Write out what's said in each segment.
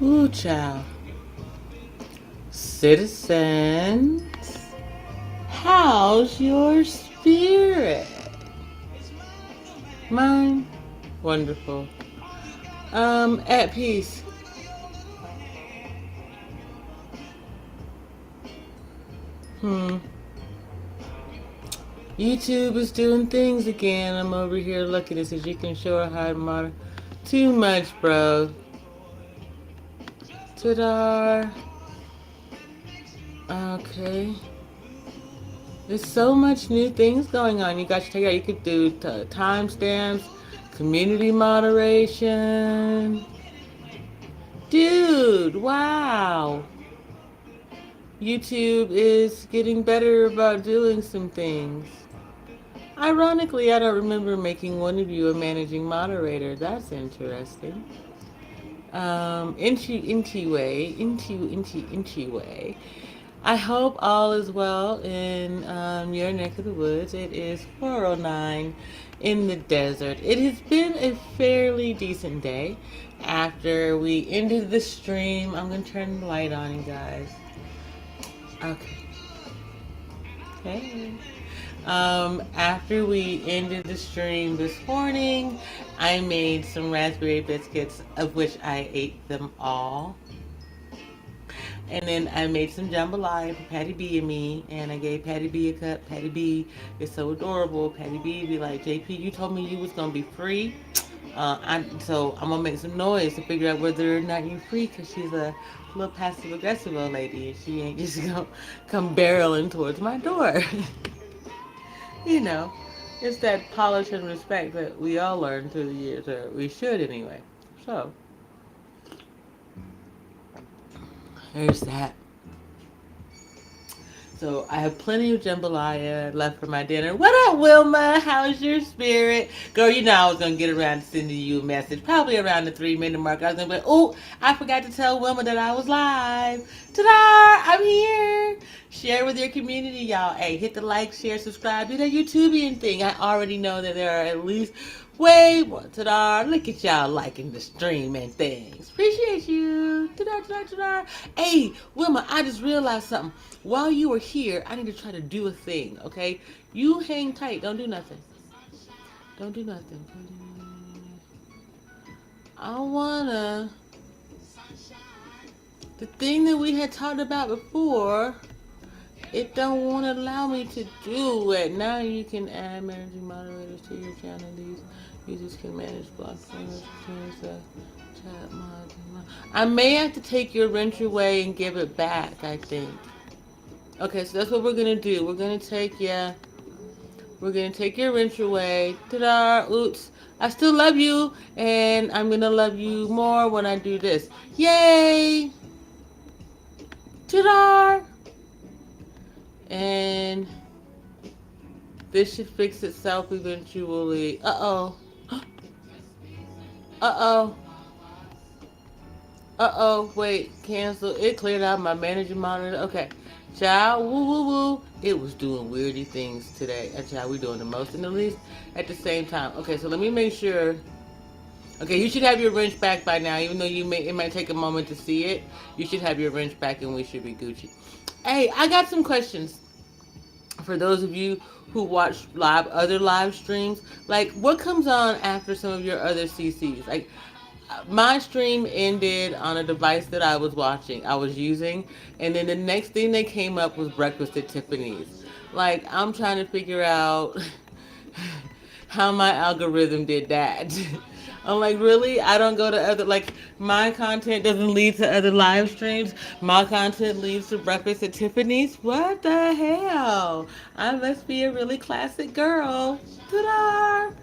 Ooh, child. Citizens, how's your spirit? Mine? Wonderful. At peace. Hmm. YouTube is doing things again. I'm over here looking to see if you can show or hide model. Too much, bro. Ta-da. Okay. There's so much new things going on. You got to check out. You could do timestamps, community moderation. Dude, wow. YouTube is getting better about doing some things. Ironically, I don't remember making one of you a managing moderator. That's interesting. Inchi way. I hope all is well in your neck of the woods. It is 4:09 in the desert. It has been a fairly decent day. After we ended the stream, I'm gonna turn the light on, you guys. Okay. Hey. After we ended the stream this morning, I made some raspberry biscuits, of which I ate them all. And then I made some jambalaya for Patty B and me, and I gave Patty B a cup. Patty B is so adorable. Patty B be like, JP, you told me you was gonna be free. So I'm gonna make some noise to figure out whether or not you're free, because she's a little passive aggressive old lady, and she ain't just gonna come barreling towards my door. You know, it's that polish and respect that we all learned through the years, or we should anyway. So, there's that. So I have plenty of jambalaya left for my dinner. What up, Wilma? How's your spirit? Girl, you know I was going to get around to sending you a message. Probably around the 3-minute mark. I was going to be like, oh, I forgot to tell Wilma that I was live. Ta-da! I'm here. Share with your community, y'all. Hey, hit the like, share, subscribe. Do that YouTubian thing. I already know that there are at least way more. Ta-da! Look at y'all liking the stream and things. Appreciate you. Ta-da, ta-da, ta-da. Hey, Wilma, I just realized something. While you are here, I need to try to do a thing, okay? You hang tight. Don't do nothing. Don't do nothing. I wanna... The thing that we had talked about before, it don't want to allow me to do it. Now you can add managing moderators to your channel. These users can manage block channels, change the chat mod. I may have to take your wrench away and give it back, I think. Okay, so that's what we're gonna do. We're gonna take your wrench away. Ta-da! Oops. I still love you, and I'm gonna love you more when I do this. Yay! Ta-da! And this should fix itself eventually. Uh-oh. Uh-oh. Uh-oh. Wait. Cancel. It cleared out my manager monitor. Okay. Child. Woo, woo, woo. It was doing weirdy things today. Child, we doing the most and the least at the same time. Okay, so let me make sure. Okay, you should have your wrench back by now. Even though it might take a moment to see it. You should have your wrench back and we should be Gucci. Hey, I got some questions. For those of you who watch other live streams, like what comes on after some of your other CCs? Like my stream ended on a device that I was using, and then the next thing that came up was Breakfast at Tiffany's. Like I'm trying to figure out how my algorithm did that. I'm like, really? I don't go to other, like, my content doesn't lead to other live streams. My content leads to Breakfast at Tiffany's. What the hell? I must be a really classic girl. Ta-da!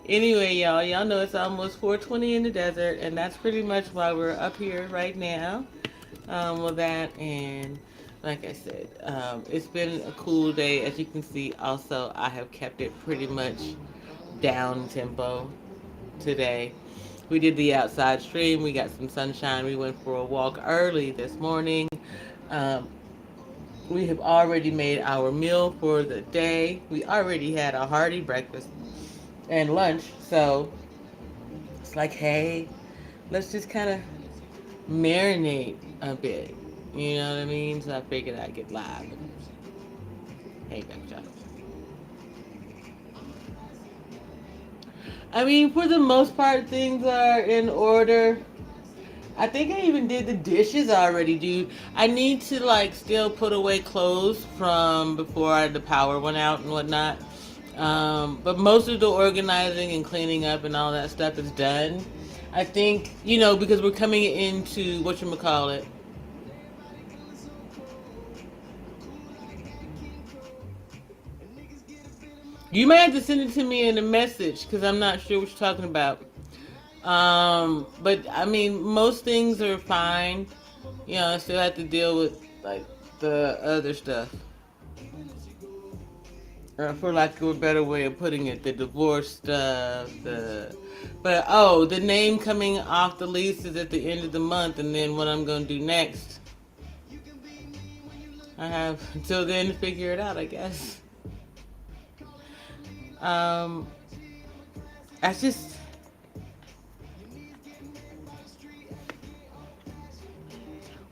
Anyway, y'all know it's almost 4:20 in the desert, and that's pretty much why we're up here right now. With that, and like I said, it's been a cool day. As you can see, also, I have kept it pretty much down tempo today. We did the outside stream. We got some sunshine. We went for a walk early this morning. Um, we have already made our meal for the day. We already had a hearty breakfast and lunch. So It's like, hey, let's just kind of marinate a bit. You know what I mean? So I figured I'd get live. And, hey, back job. I mean, for the most part, things are in order. I think I even did the dishes already, dude. I need to like still put away clothes from before the power went out and whatnot. But most of the organizing and cleaning up and all that stuff is done. I think, because we're coming into whatchamacallit. You might have to send it to me in a message because I'm not sure what you're talking about. But I mean, most things are fine. I still have to deal with like the other stuff. For lack of a better way of putting it, the divorce stuff, the name coming off the lease is at the end of the month, and then what I'm gonna do next, I have until then to figure it out, I guess. Um, that's just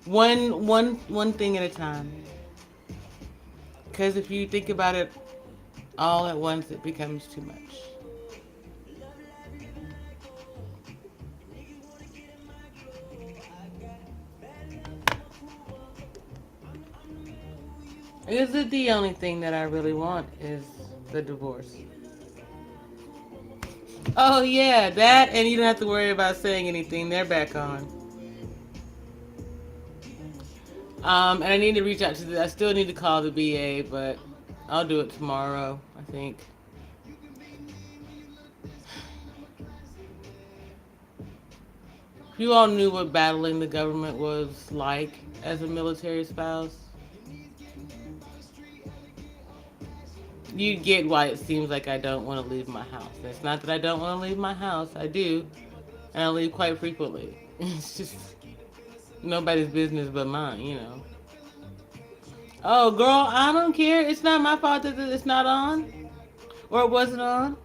one thing at a time. Because if you think about it all at once, it becomes too much. Is it the only thing that I really want is the divorce? Oh yeah, that, and you don't have to worry about saying anything. They're back on. And I need to reach out to I still need to call the BA, but I'll do it tomorrow, I think. If you all knew what battling the government was like as a military spouse, you get why it seems like I don't want to leave my house. And it's not that I don't want to leave my house. I do. And I leave quite frequently. It's just nobody's business but mine. Oh, girl, I don't care. It's not my fault that it's not on. Or it wasn't on.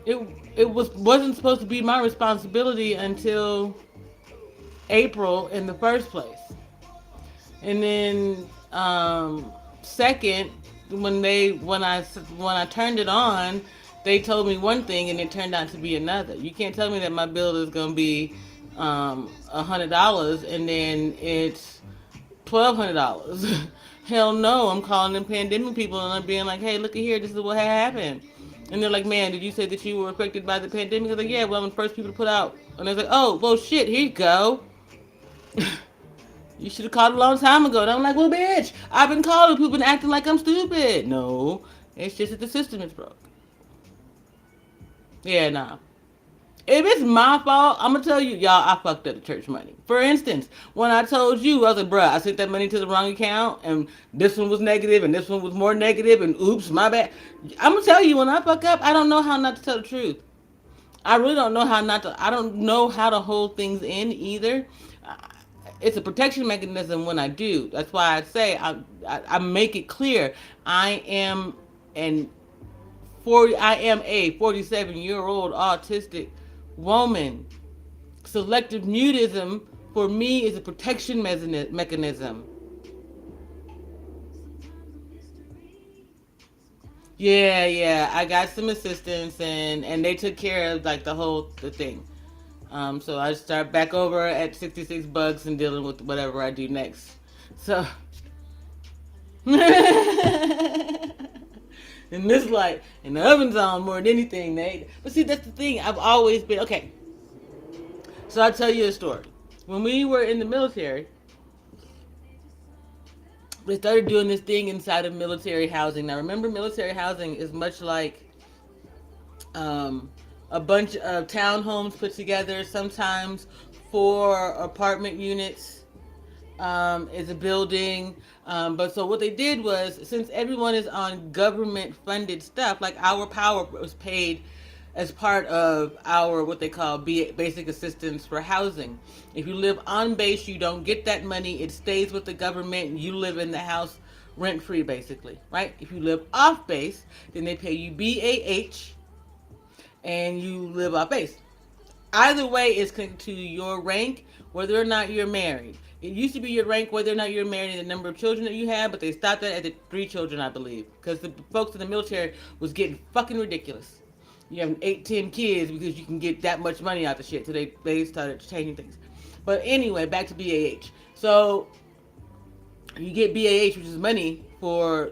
It wasn't supposed to be my responsibility until April in the first place. And then second, when I turned it on, they told me one thing and it turned out to be another. You can't tell me that my bill is going to be $100 and then it's $1,200. Hell no, I'm calling them pandemic people and I'm being like, hey, look at here, this is what happened. And they're like, man, did you say that you were affected by the pandemic? I was like, yeah, well, I'm the first people to put out. And they're like, oh, well, shit, here you go. You should have called a long time ago. And I'm like, well, bitch, I've been calling people and acting like I'm stupid. No, it's just that the system is broke. Yeah, nah. If it's my fault, I'm going to tell you, y'all, I fucked up the church money. For instance, when I told you, I was like, bruh, I sent that money to the wrong account, and this one was negative, and this one was more negative, and oops, my bad. I'm going to tell you, when I fuck up, I don't know how not to tell the truth. I really don't know how not to, I don't know how to hold things in either. It's a protection mechanism when I do. That's why I say, I make it clear, I am a 47-year-old autistic woman. Selective mutism for me is a protection mechanism. Yeah, I got some assistance and they took care of like the thing. So I start back over at 66 bucks and dealing with whatever I do next. So and this light and the oven's on more than anything, Nate. But see, that's the thing. I've always been okay. So I'll tell you a story. When we were in the military, they started doing this thing inside of military housing. Now, remember, military housing is much like a bunch of townhomes put together, sometimes 4 apartment units is a building. But so what they did was, since everyone is on government funded stuff, like our power was paid as part of our what they call basic assistance for housing. If you live on base, you don't get that money. It stays with the government. You live in the house rent free, basically, right? If you live off base, then they pay you BAH, and you live off base. Either way, it's connected to your rank, whether or not you're married. It used to be your rank, whether or not you're married, and the number of children that you have, but they stopped that at the 3 children, I believe, because the folks in the military was getting fucking ridiculous. You have 8, 10 kids because you can get that much money out the shit. So they started changing things. But anyway, back to BAH. So you get BAH, which is money for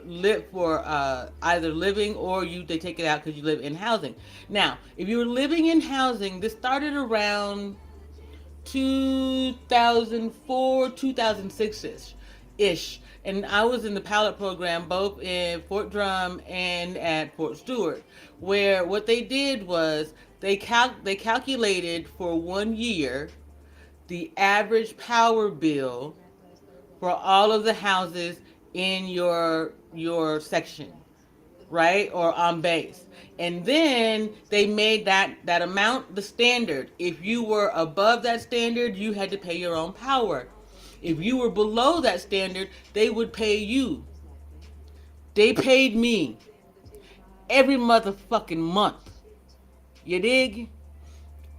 either living, or they take it out because you live in housing. Now, if you were living in housing, this started around 2004, 2006 ish. And I was in the pilot program both in Fort Drum and at Fort Stewart, where what they did was they calculated for 1 year the average power bill for all of the houses in your section, right? Or on base. And then they made that amount the standard. If you were above that standard, you had to pay your own power. If you were below that standard, they would pay you. They paid me every motherfucking month. You dig?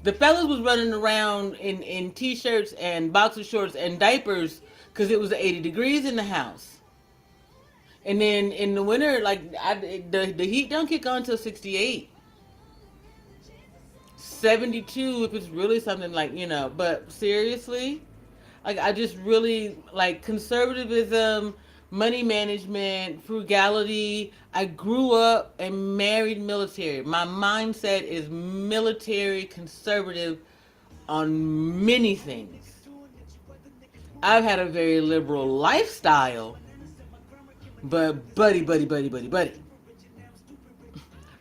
The fellas was running around in t-shirts and boxer shorts and diapers because it was 80 degrees in the house. And then in the winter, like the heat don't kick on until 68. 72 if it's really something like, but seriously, like I just really like conservatism, money management, frugality. I grew up and married military. My mindset is military conservative on many things. I've had a very liberal lifestyle, but buddy.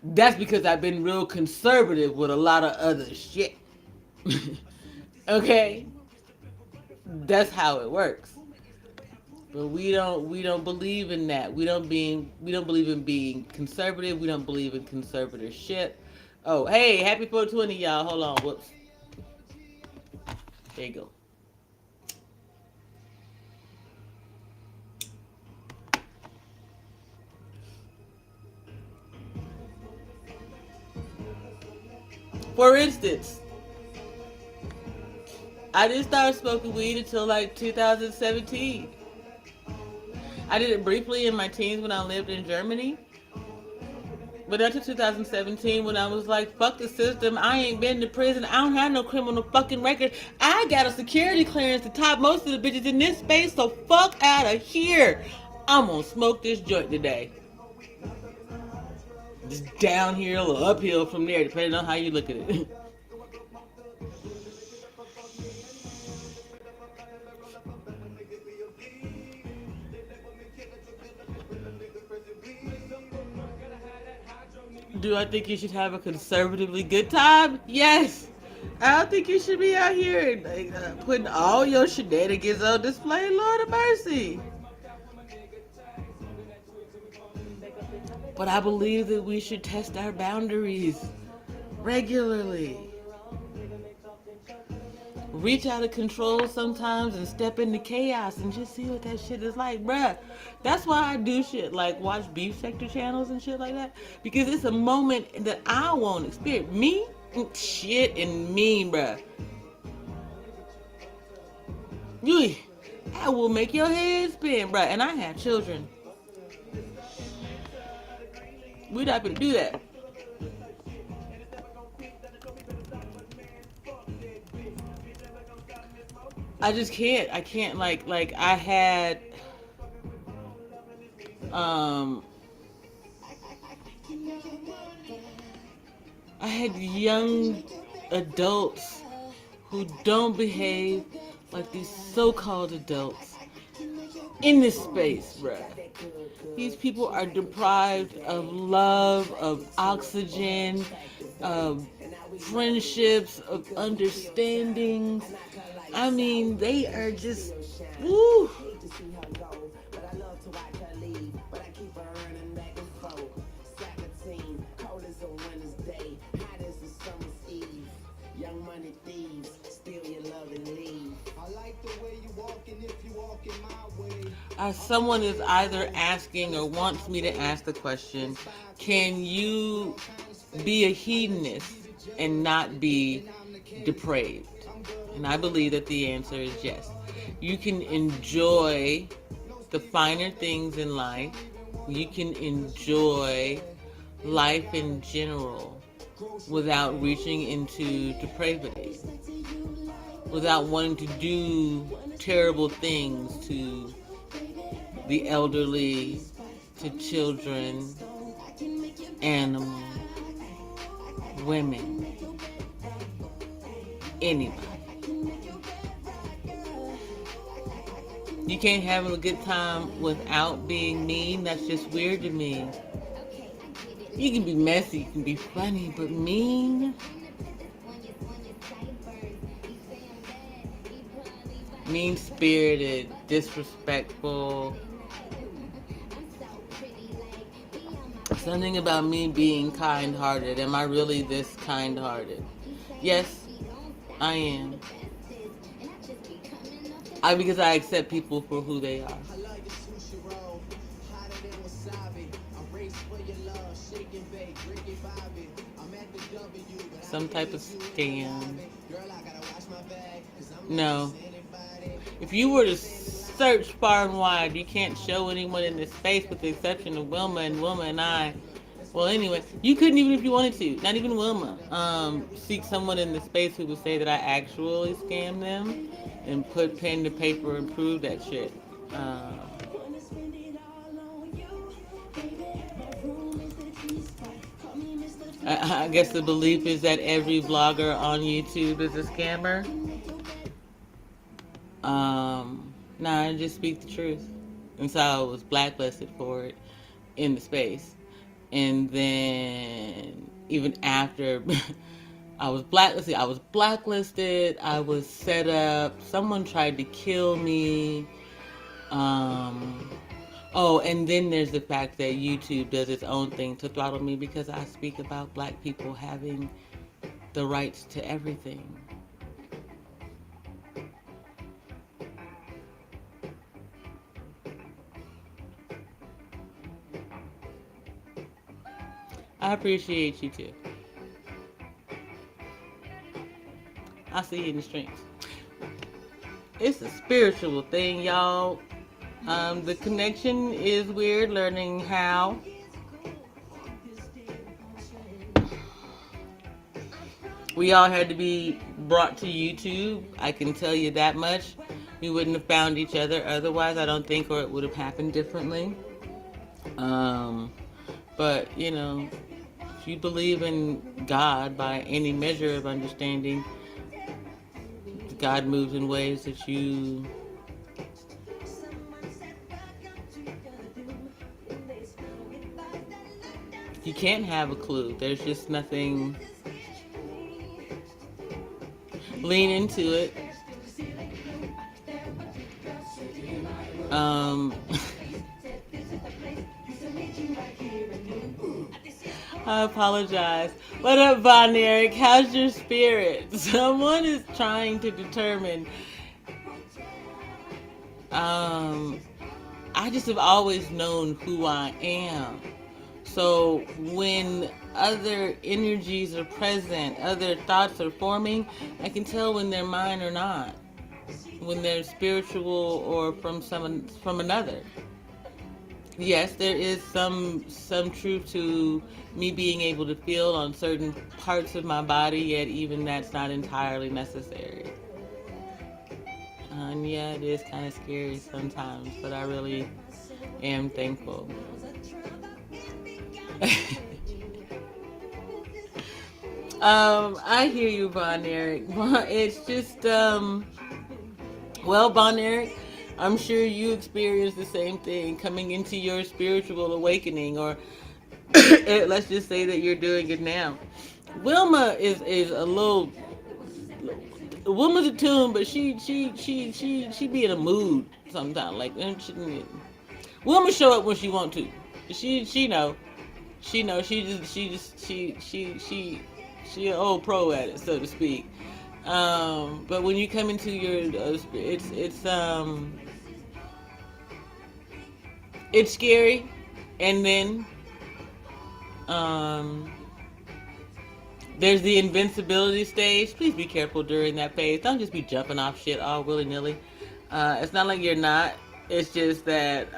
That's because I've been real conservative with a lot of other shit. Okay? That's how it works. But we don't believe in that. We don't believe in being conservative. We don't believe in conservatorship. Oh, hey, happy 420, y'all. Hold on. Whoops. There you go. For instance, I didn't start smoking weed until like 2017. I did it briefly in my teens when I lived in Germany. But until 2017 when I was like, fuck the system. I ain't been to prison. I don't have no criminal fucking record. I got a security clearance to top most of the bitches in this space, so fuck out of here. I'm gonna smoke this joint today. Just downhill or uphill from there, depending on how you look at it. Do I think you should have a conservatively good time? Yes. I don't think you should be out here putting all your shenanigans on display. Lord of mercy. But I believe that we should test our boundaries regularly. Reach out of control sometimes and step into chaos and just see what that shit is like, bruh. That's why I do shit like watch beef sector channels and shit like that, because it's a moment that I won't experience. Me, shit, and me, bruh. I will make your head spin, bruh. And I have children. We're not gonna do that. I just can't. I can't like I had young adults who don't behave like these so-called adults in this space, bruh. These people are deprived of love, of oxygen, of friendships, of understandings. I mean, they are just, woo. Someone is either asking or wants me to ask the question, can you be a hedonist and not be depraved? And I believe that the answer is yes. You can enjoy the finer things in life. You can enjoy life in general without reaching into depravity, without wanting to do terrible things to the elderly, to children, animals, women, anybody. You can't have a good time without being mean. That's just weird to me. You can be messy, you can be funny, but mean? Mean-spirited, disrespectful. Something about me being kind-hearted. Am I really this kind-hearted? Yes, I am. Because I accept people for who they are. Some type of scam. No. If you were to search far and wide, you can't show anyone in this space with the exception of Wilma and I. Well, anyway, you couldn't even if you wanted to. Not even Wilma. Seek someone in the space who would say that I actually scammed them and put pen to paper and prove that shit. I guess the belief is that every vlogger on YouTube is a scammer. Nah, I just speak the truth. And so I was blacklisted for it in the space. And then even after I was blacklisted, I was set up, someone tried to kill me. Oh, and then there's the fact that YouTube does its own thing to throttle me because I speak about black people having the rights to everything. I appreciate you too. I'll see you in the streams. It's a spiritual thing, y'all. The connection is weird, learning how. We all had to be brought to YouTube. I can tell you that much. We wouldn't have found each other otherwise, I don't think, or it would have happened differently. But, you know, if you believe in God by any measure of understanding, God moves in ways that you can't have a clue. There's just nothing. Lean into it. I apologize. What up, Von Eric? How's your spirit? Someone is trying to determine. I just have always known who I am. So when other energies are present, other thoughts are forming, I can tell when they're mine or not. When they're spiritual or from another. Yes, there is some truth to me being able to feel on certain parts of my body, yet even that's not entirely necessary. And yeah, it is kind of scary sometimes, but I really am thankful. I hear you, Von Eric. It's just, well, Von Eric, I'm sure you experienced the same thing coming into your spiritual awakening, or let's just say that you're doing it now. Wilma is a little. Wilma's a tune, but she be in a mood sometimes. Like Wilma show up when she want to. She know. She an old pro at it, so to speak. But when you come into your, it's scary, and then There's the invincibility stage. Please be careful during that phase. Don't just be jumping off shit all willy nilly. It's not like you're not. It's just that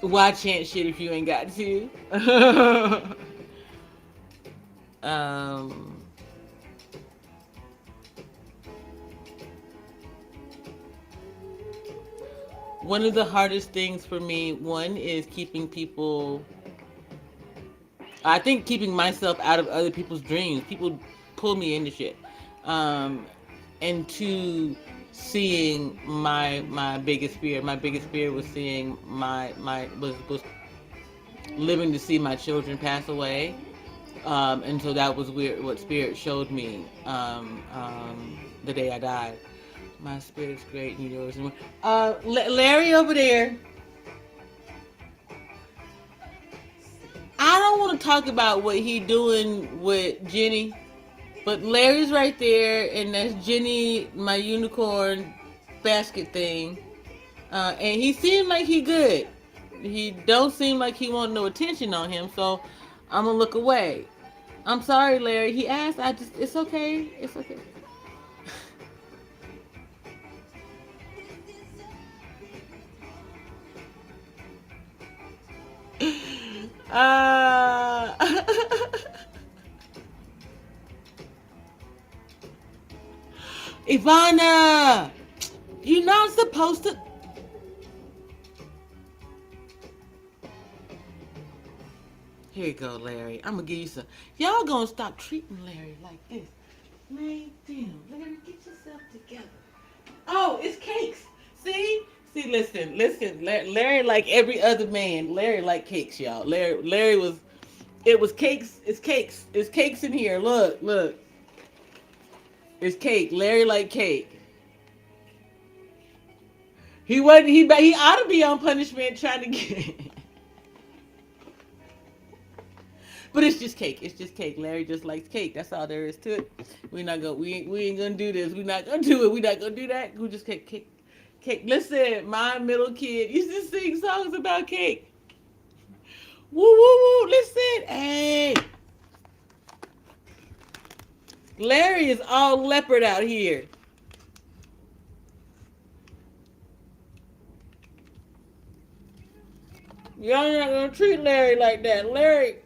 why chant shit if you ain't got to? um, One of the hardest things for me, one is keeping people. I think keeping myself out of other people's dreams. People pull me into shit. Um, and two, seeing my biggest fear. My biggest fear was seeing was living to see my children pass away. And so that was weird. What spirit showed me the day I died. My spirit's great and yours. Larry over there. I don't want to talk about what he doing with Jenny, but Larry's right there, and that's Jenny, my unicorn basket thing. And he seemed like he good. He don't seem like he want no attention on him, so I'm gonna look away. I'm sorry, Larry. He asked. It's okay. It's okay. Uh, Ivana, you're not supposed to. Here you go, Larry. I'm gonna give you some. Y'all gonna stop treating Larry like this. Man, damn, Larry, get yourself together. Oh, it's cakes. See, listen. Larry, like every other man, Larry like cakes, y'all. Larry was. It was cakes. It's cakes. It's cakes in here. Look. It's cake. Larry like cake. He wasn't. He ought to be on punishment trying to get. But it's just cake. It's just cake. Larry just likes cake. That's all there is to it. We're not gonna. We ain't gonna do this. We're not gonna do it. We're not gonna do that. We just cake. Listen, my middle kid used to sing songs about cake. Woo woo woo. Listen, hey. Larry is all leopard out here. Y'all not gonna treat Larry like that. Larry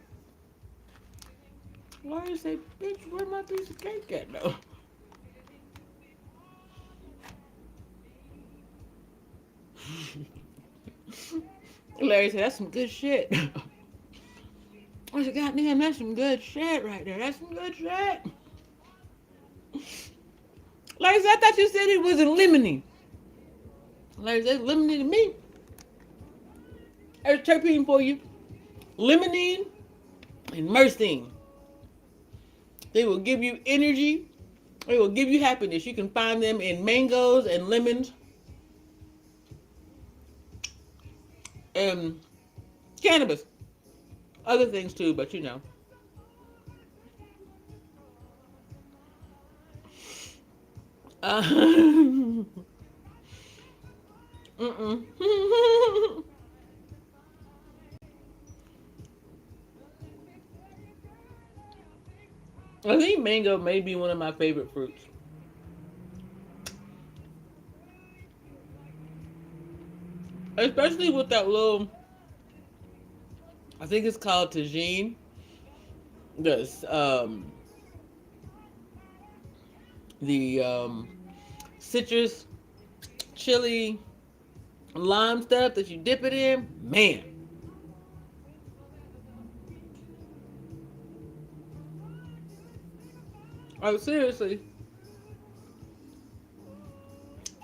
say, bitch, where my piece of cake at though? Larry said, that's some good shit. I said, goddamn, that's some good shit right there. That's some good shit. Larry said, I thought you said it was a lemony. Larry said, lemony to me. There's terpene for you. Limonene and myrcene. They will give you energy. They will give you happiness. You can find them in mangoes and lemons and cannabis. Other things too, but you know. I think mango may be one of my favorite fruits. Especially with that little, I think it's called tagine. The citrus, chili, lime stuff that you dip it in. Man. Oh, seriously.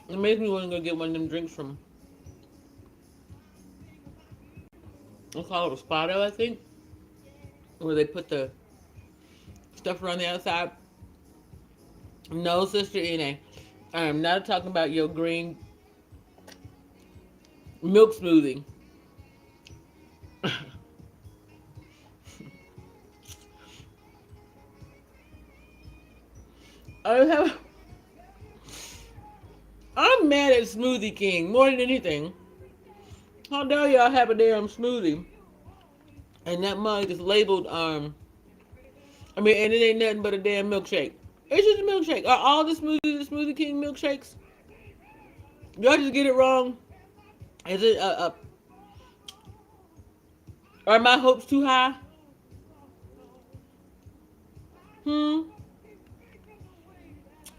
It makes me want to go get one of them drinks from, we'll call it a Spotto, I think, where they put the stuff around the outside. No, Sister Ine, I am not talking about your green milk smoothie. I'm mad at Smoothie King more than anything. How dare y'all have a damn smoothie And that mug is labeled, I mean, and it ain't nothing but a damn milkshake. It's just a milkshake. Are all the smoothies the Smoothie King milkshakes? Do I just get it wrong? Is it, are my hopes too high? Hmm?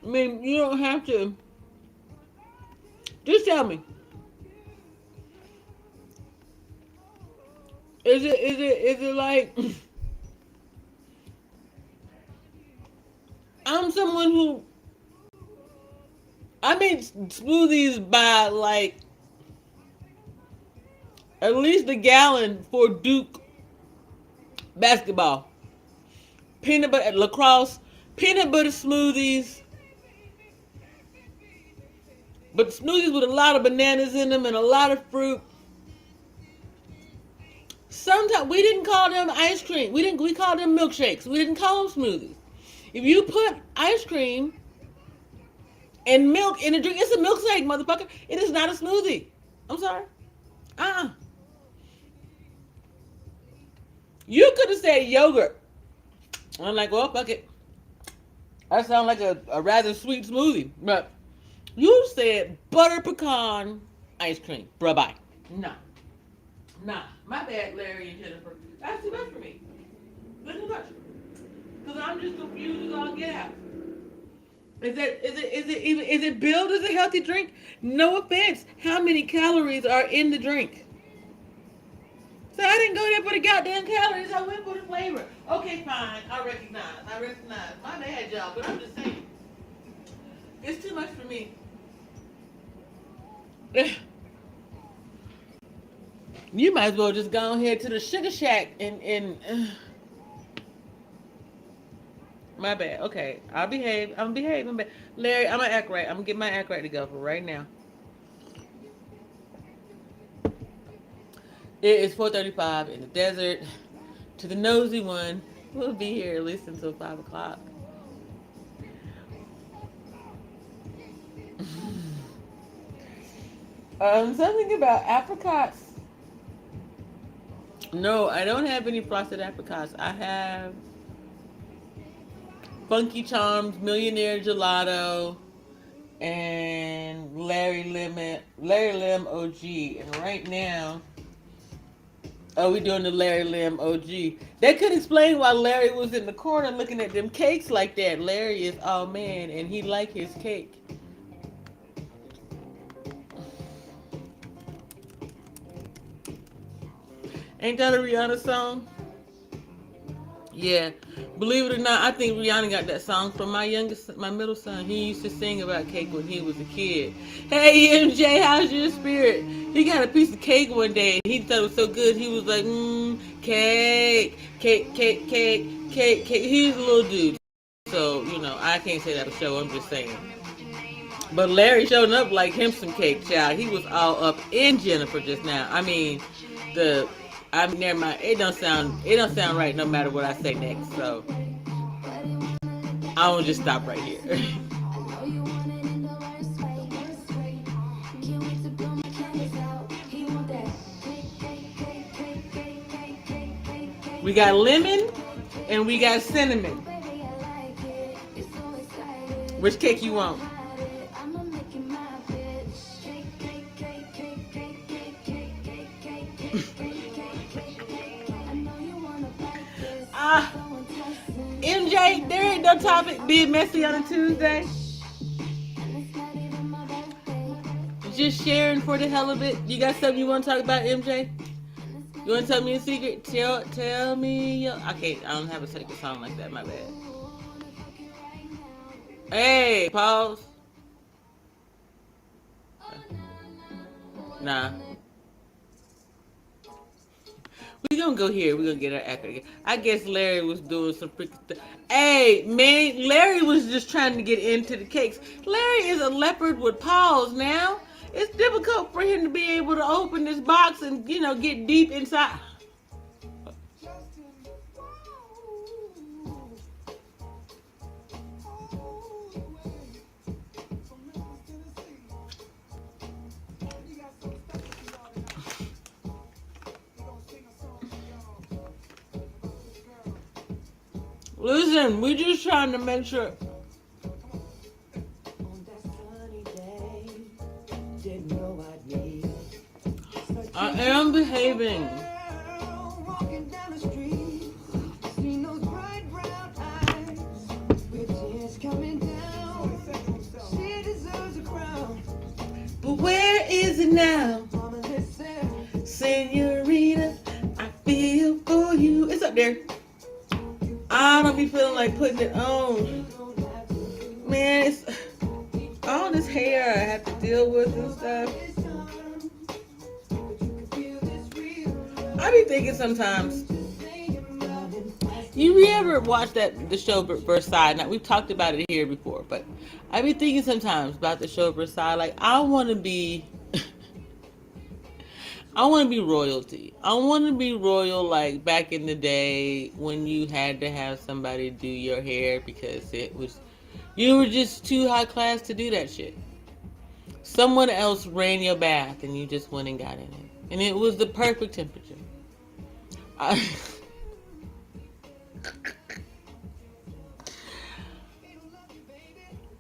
I mean, you don't have to. Just tell me. Is it like I'm someone who I make smoothies by like at least a gallon for Duke basketball, peanut butter lacrosse, peanut butter smoothies, but smoothies with a lot of bananas in them and a lot of fruit. Sometimes we didn't call them ice cream. We called them milkshakes. We didn't call them smoothies. If you put ice cream and milk in a drink, it's a milkshake, motherfucker. It is not a smoothie. I'm sorry. Uh-uh. You could have said yogurt. I'm like, well, fuck it. That sounds like a rather sweet smoothie. But you said butter pecan ice cream. Bruh, bye. Nah. Nah. My bad, Larry and Jennifer. That's too much for me. That's too much. Because I'm just confused as all get out. Is it billed as a healthy drink? No offense. How many calories are in the drink? So I didn't go there for the goddamn calories. I went for the flavor. Okay, fine. I recognize. My bad, y'all. But I'm just saying. It's too much for me. You might as well just go ahead to the Sugar Shack and my bad. Okay, I'll behave. I'm behaving. Larry, I'm gonna act right. I'm gonna get my act right to go for right now. It is 4:35 in the desert. To the nosy one, we'll be here at least until 5 o'clock. Something about apricots. No, I don't have any frosted apricots. I have Funky Charms, Millionaire Gelato, and Larry Lim OG. And right now, oh, we doing the Larry Lim OG. That could explain why Larry was in the corner looking at them cakes like that. Larry is all man, and he like his cake. Ain't that a Rihanna song? Yeah. Believe it or not, I think Rihanna got that song from my middle son. He used to sing about cake when he was a kid. Hey MJ, how's your spirit? He got a piece of cake one day and he thought it was so good. He was like, cake, cake, cake, cake, cake, cake. He's a little dude. So, I can't say that for sure. I'm just saying. But Larry showed up like him some cake, child. He was all up in Jennifer just now. I mean, never mind. It don't sound right no matter what I say next. So I will just stop right here. We got lemon and we got cinnamon. Which cake you want? MJ, there ain't no topic being messy on a Tuesday. Just sharing for the hell of it. You got something you want to talk about, MJ? You want to tell me a secret? Tell me. I don't have a secret song like that. My bad. Hey, pause. Nah. We gonna go here. We gonna get our act again. I guess Larry was doing some freaking stuff. Hey, man, Larry was just trying to get into the cakes. Larry is a leopard with paws now. It's difficult for him to be able to open this box and, get deep inside. Listen, we're just trying to make sure. I am behaving. But where is it now? Senorita, I feel for you. It's up there. I don't be feeling like putting it on. Man, it's all this hair I have to deal with and stuff. I be thinking sometimes. You ever watch the show Versailles? Now we've talked about it here before, but I be thinking sometimes about the show Versailles. Like I want to be, I want to be royalty. I want to be royal, like back in the day when you had to have somebody do your hair because it was you were just too high class to do that shit. Someone else ran your bath and you just went and got in it, and it was the perfect temperature. I,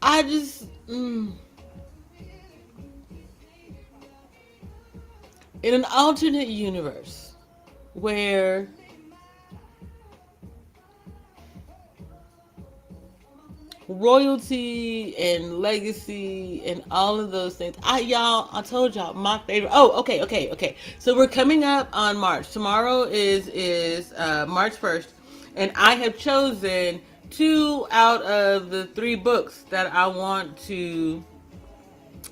I just, in an alternate universe where royalty and legacy and all of those things. I told y'all my favorite. Oh, okay. So we're coming up on March. Tomorrow is March 1st, and I have chosen two out of the three books that I want to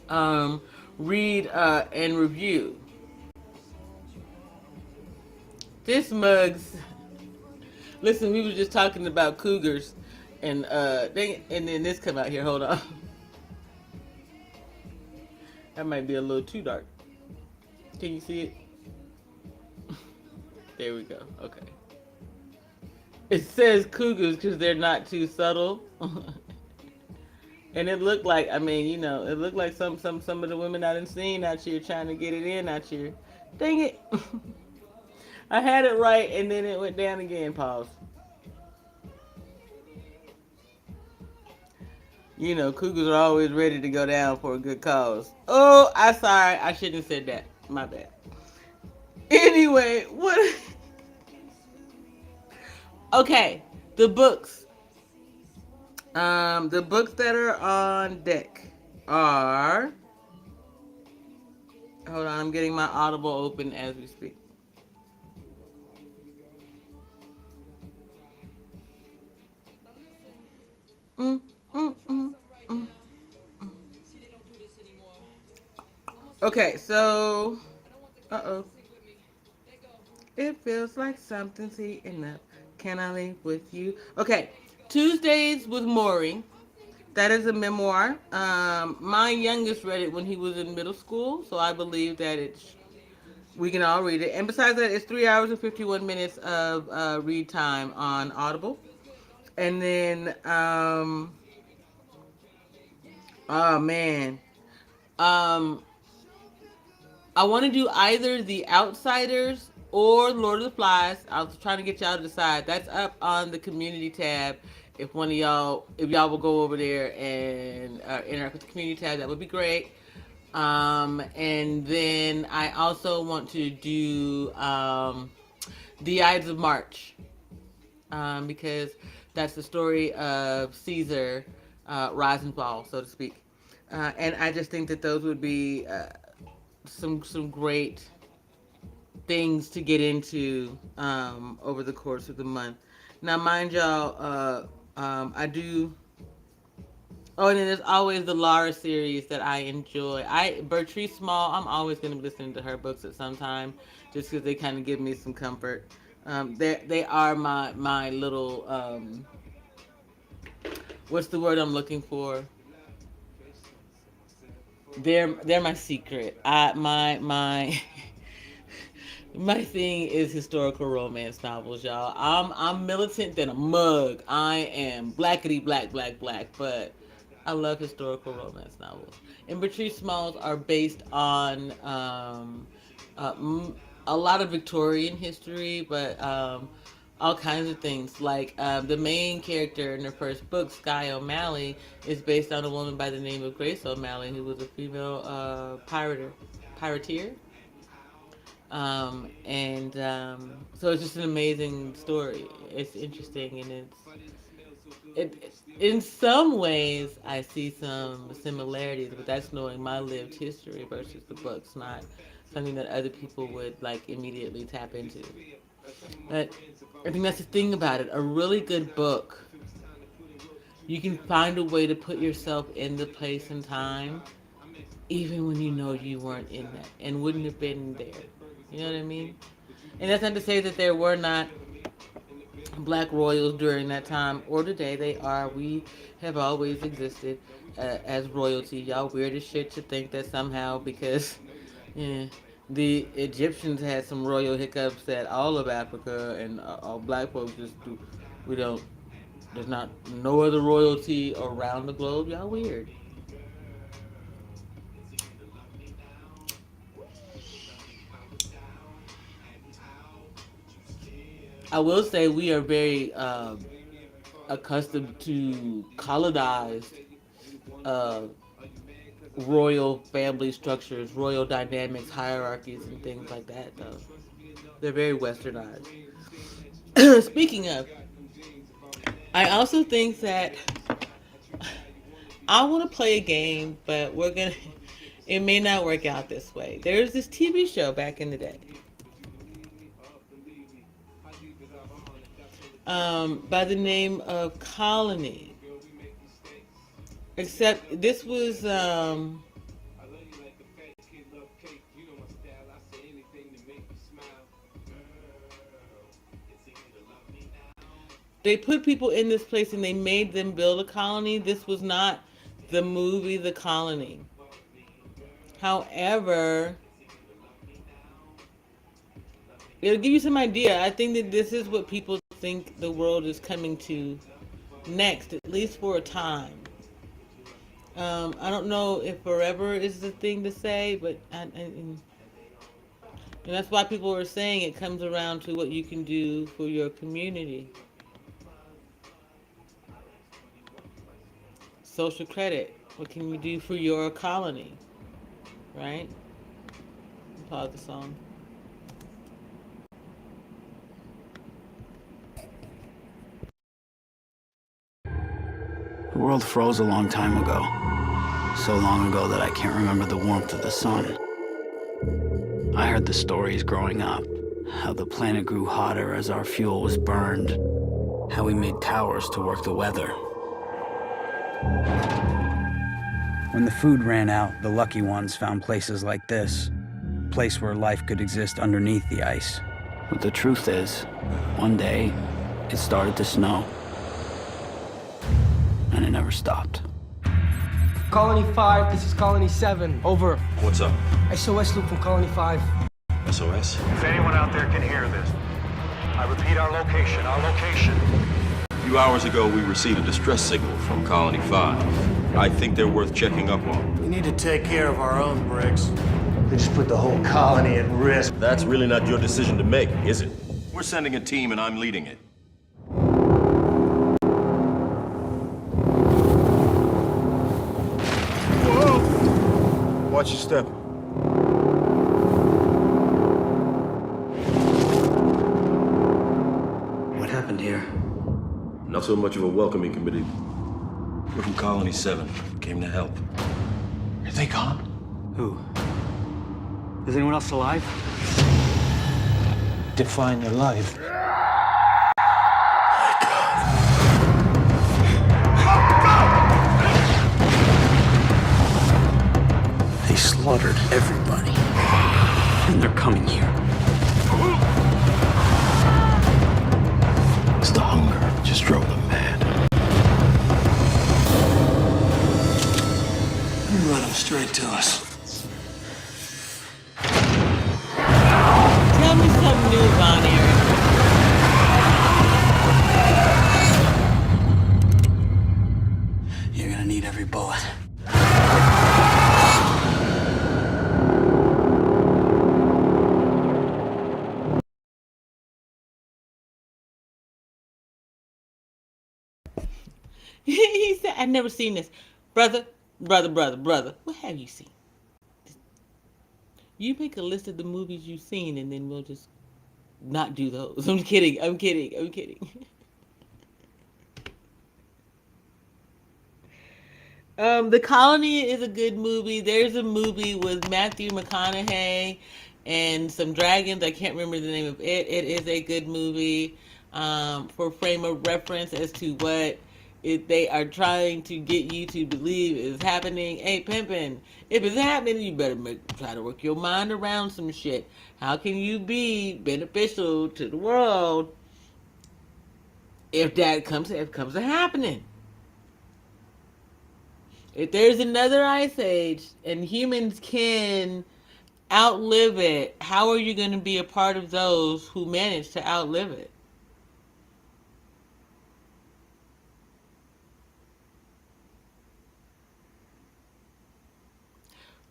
um, read and review. This mugs. Listen, we were just talking about cougars, and and then this come out here. Hold on, that might be a little too dark. Can you see it? There we go. Okay. It says cougars because they're not too subtle, and it looked like it looked like some of the women I done seen out here trying to get it in out here. Dang it! I had it right, and then it went down again. Pause. Cougars are always ready to go down for a good cause. Oh, I'm sorry. I shouldn't have said that. My bad. Anyway, what? Okay, the books. The books that are on deck are. Hold on, I'm getting my Audible open as we speak. Mm, mm, mm, mm. Okay, so. Uh oh. It feels like something's heating up. Can I leave with you? Okay, Tuesdays with Maury. That is a memoir. My youngest read it when he was in middle school, so I believe that we can all read it. And besides that, it's 3 hours and 51 minutes of read time on Audible. And then, oh man, um, I want to do either The Outsiders or Lord of the Flies. I was trying to get y'all to decide. That's up on the community tab. If y'all will go over there and interact with the community tab, that would be great. And then I also want to do The Ides of March, because that's the story of Caesar rise and fall, so to speak. And I just think that those would be some great things to get into over the course of the month. Now, mind y'all, I do. Oh, and then there's always the Laura series that I enjoy. Bertrice Small, I'm always going to be listening to her books at some time, just because they kind of give me some comfort. They are my little what's the word I'm looking for? They're my secret. My my thing is historical romance novels, y'all. I'm militant than a mug. I am blackety black, but I love historical romance novels. And Patrice Smalls are based on uh, a lot of Victorian history, but all kinds of things. Like the main character in the first book, Sky O'Malley, is based on a woman by the name of Grace O'Malley, who was a female pirateer. So it's just an amazing story. It's interesting, and it in some ways I see some similarities, but that's knowing my lived history versus the books, not something that other people would like immediately tap into. But I think that's the thing about it. A really good book, you can find a way to put yourself in the place and time, even when you know you weren't in that and wouldn't have been there. You know what I mean? And that's not to say that there were not black royals during that time or today. They are. We have always existed as royalty. Y'all weird as shit to think that somehow because yeah, the Egyptians had some royal hiccups that all of Africa and all black folks just do. We don't. There's not no other royalty around the globe. Y'all weird. I will say we are very accustomed to colonized uh, royal family structures, royal dynamics, hierarchies, and things like that. Though they're very westernized. Speaking of, I also think that I want to play a game, but we're gonna. It may not work out this way. There's this TV show back in the day, by the name of Colony. Except this was they put people in this place and they made them build a colony. This was not the movie The Colony. However, it'll give you some idea. I think that this is what people think the world is coming to next, at least for a time. I don't know if forever is the thing to say, but and that's why people are saying it comes around to what you can do for your community. Social credit. What can you do for your colony? Right? Pause the song. The world froze a long time ago. So long ago that I can't remember the warmth of the sun. I heard the stories growing up. How the planet grew hotter as our fuel was burned. How we made towers to work the weather. When the food ran out, the lucky ones found places like this. A place where life could exist underneath the ice. But the truth is, one day, it started to snow. And it never stopped. Colony 5, this is Colony 7. Over. What's up? SOS loop from Colony 5. SOS? If anyone out there can hear this, I repeat our location, A few hours ago, we received a distress signal from Colony 5. I think they're worth checking up on. We need to take care of our own, Briggs. They just put the whole colony at risk. That's really not your decision to make, is it? We're sending a team and I'm leading it. Whoa! Watch your step. What happened here? Not so much of a welcoming committee. We're from Colony 7. Came to help. Are they gone? Who? Is anyone else alive? Define their life. They slaughtered everybody. And they're coming here. It's the hunger just drove them mad. You run them straight to us. Tell me something new, Von Eric. You're gonna need every bullet. He said, "I've never seen this, brother, brother. What have you seen? You make a list of the movies you've seen, and then we'll just not do those." I'm kidding. The Colony is a good movie. There's a movie with Matthew McConaughey and some dragons. I can't remember the name of it. It is a good movie for frame of reference as to what they are trying to get you to believe is happening. Hey, pimpin', if it's happening, you better try to work your mind around some shit. How can you be beneficial to the world if that comes to happening? If there's another ice age and humans can outlive it, how are you going to be a part of those who manage to outlive it?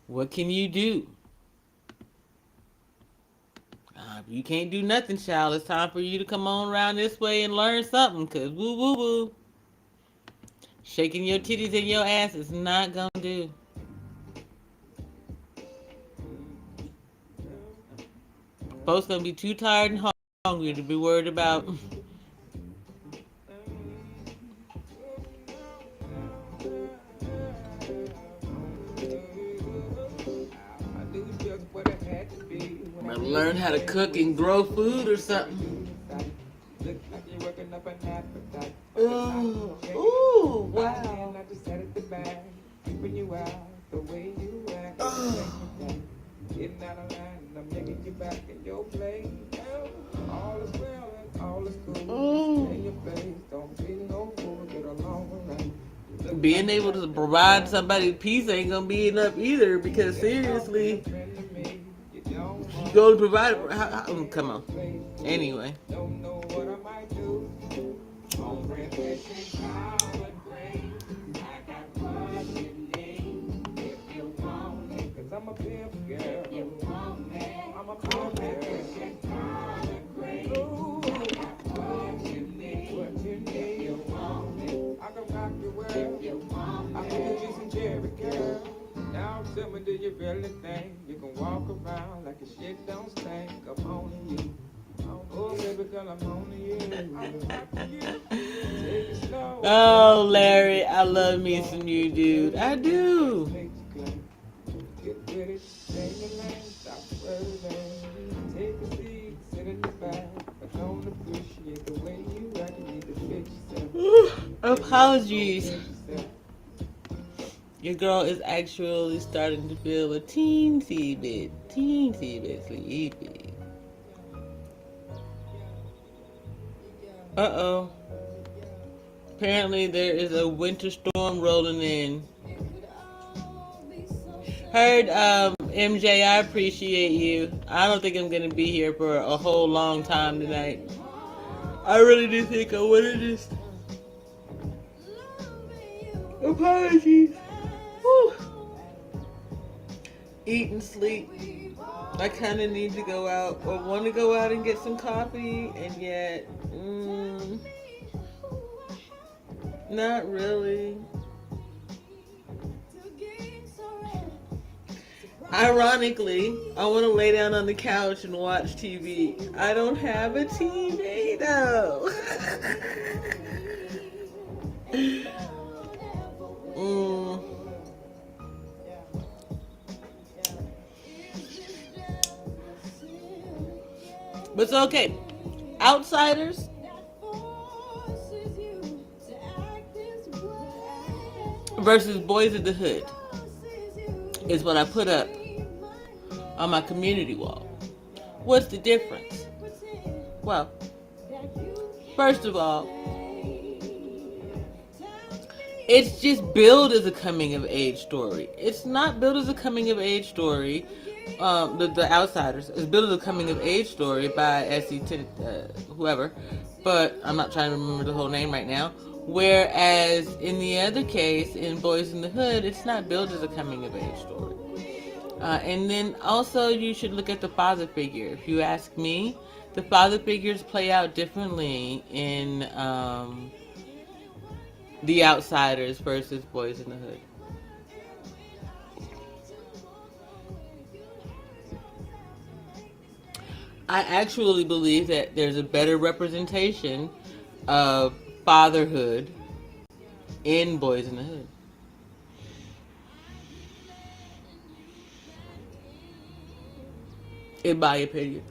What can you do? If you can't do nothing, child, it's time for you to come on around this way and learn something, because woo woo woo. Shaking your titties and your ass is not going to do. Folks going to be too tired and hungry to be worried about. Learn how to cook and grow food or something. Ooh, wow. Being able to provide somebody peace ain't gonna be enough either, because seriously, you go to provide. Come on. Anyway. Do you really think you can walk around like your shit don't stink? I'm on you. Oh, baby girl, I'm on you. Oh, Larry, I love me some you, dude. I do. Apologies. Your girl is actually starting to feel a teensy bit sleepy. Uh-oh. Apparently there is a winter storm rolling in. Heard, MJ, I appreciate you. I don't think I'm going to be here for a whole long time tonight. I really do think I wanted this. Apologies. Whew. Eat and sleep. I kind of need to go out, or want to go out and get some coffee, and yet, not really. Ironically, I want to lay down on the couch and watch TV. I don't have a TV though. But it's okay. Outsiders versus Boys in the Hood is what I put up on my community wall. What's the difference? Well, first of all, it's just billed as a coming of age story. It's not billed as a coming of age story. The Outsiders is billed as a coming of age story by whoever, but I'm not trying to remember the whole name right now. Whereas in the other case, in Boys in the Hood, it's not billed as a coming of age story. And then also you should look at the father figure. If you ask me, the father figures play out differently in The Outsiders versus Boys in the Hood. I actually believe that there's a better representation of fatherhood in Boys in the Hood. In my opinion.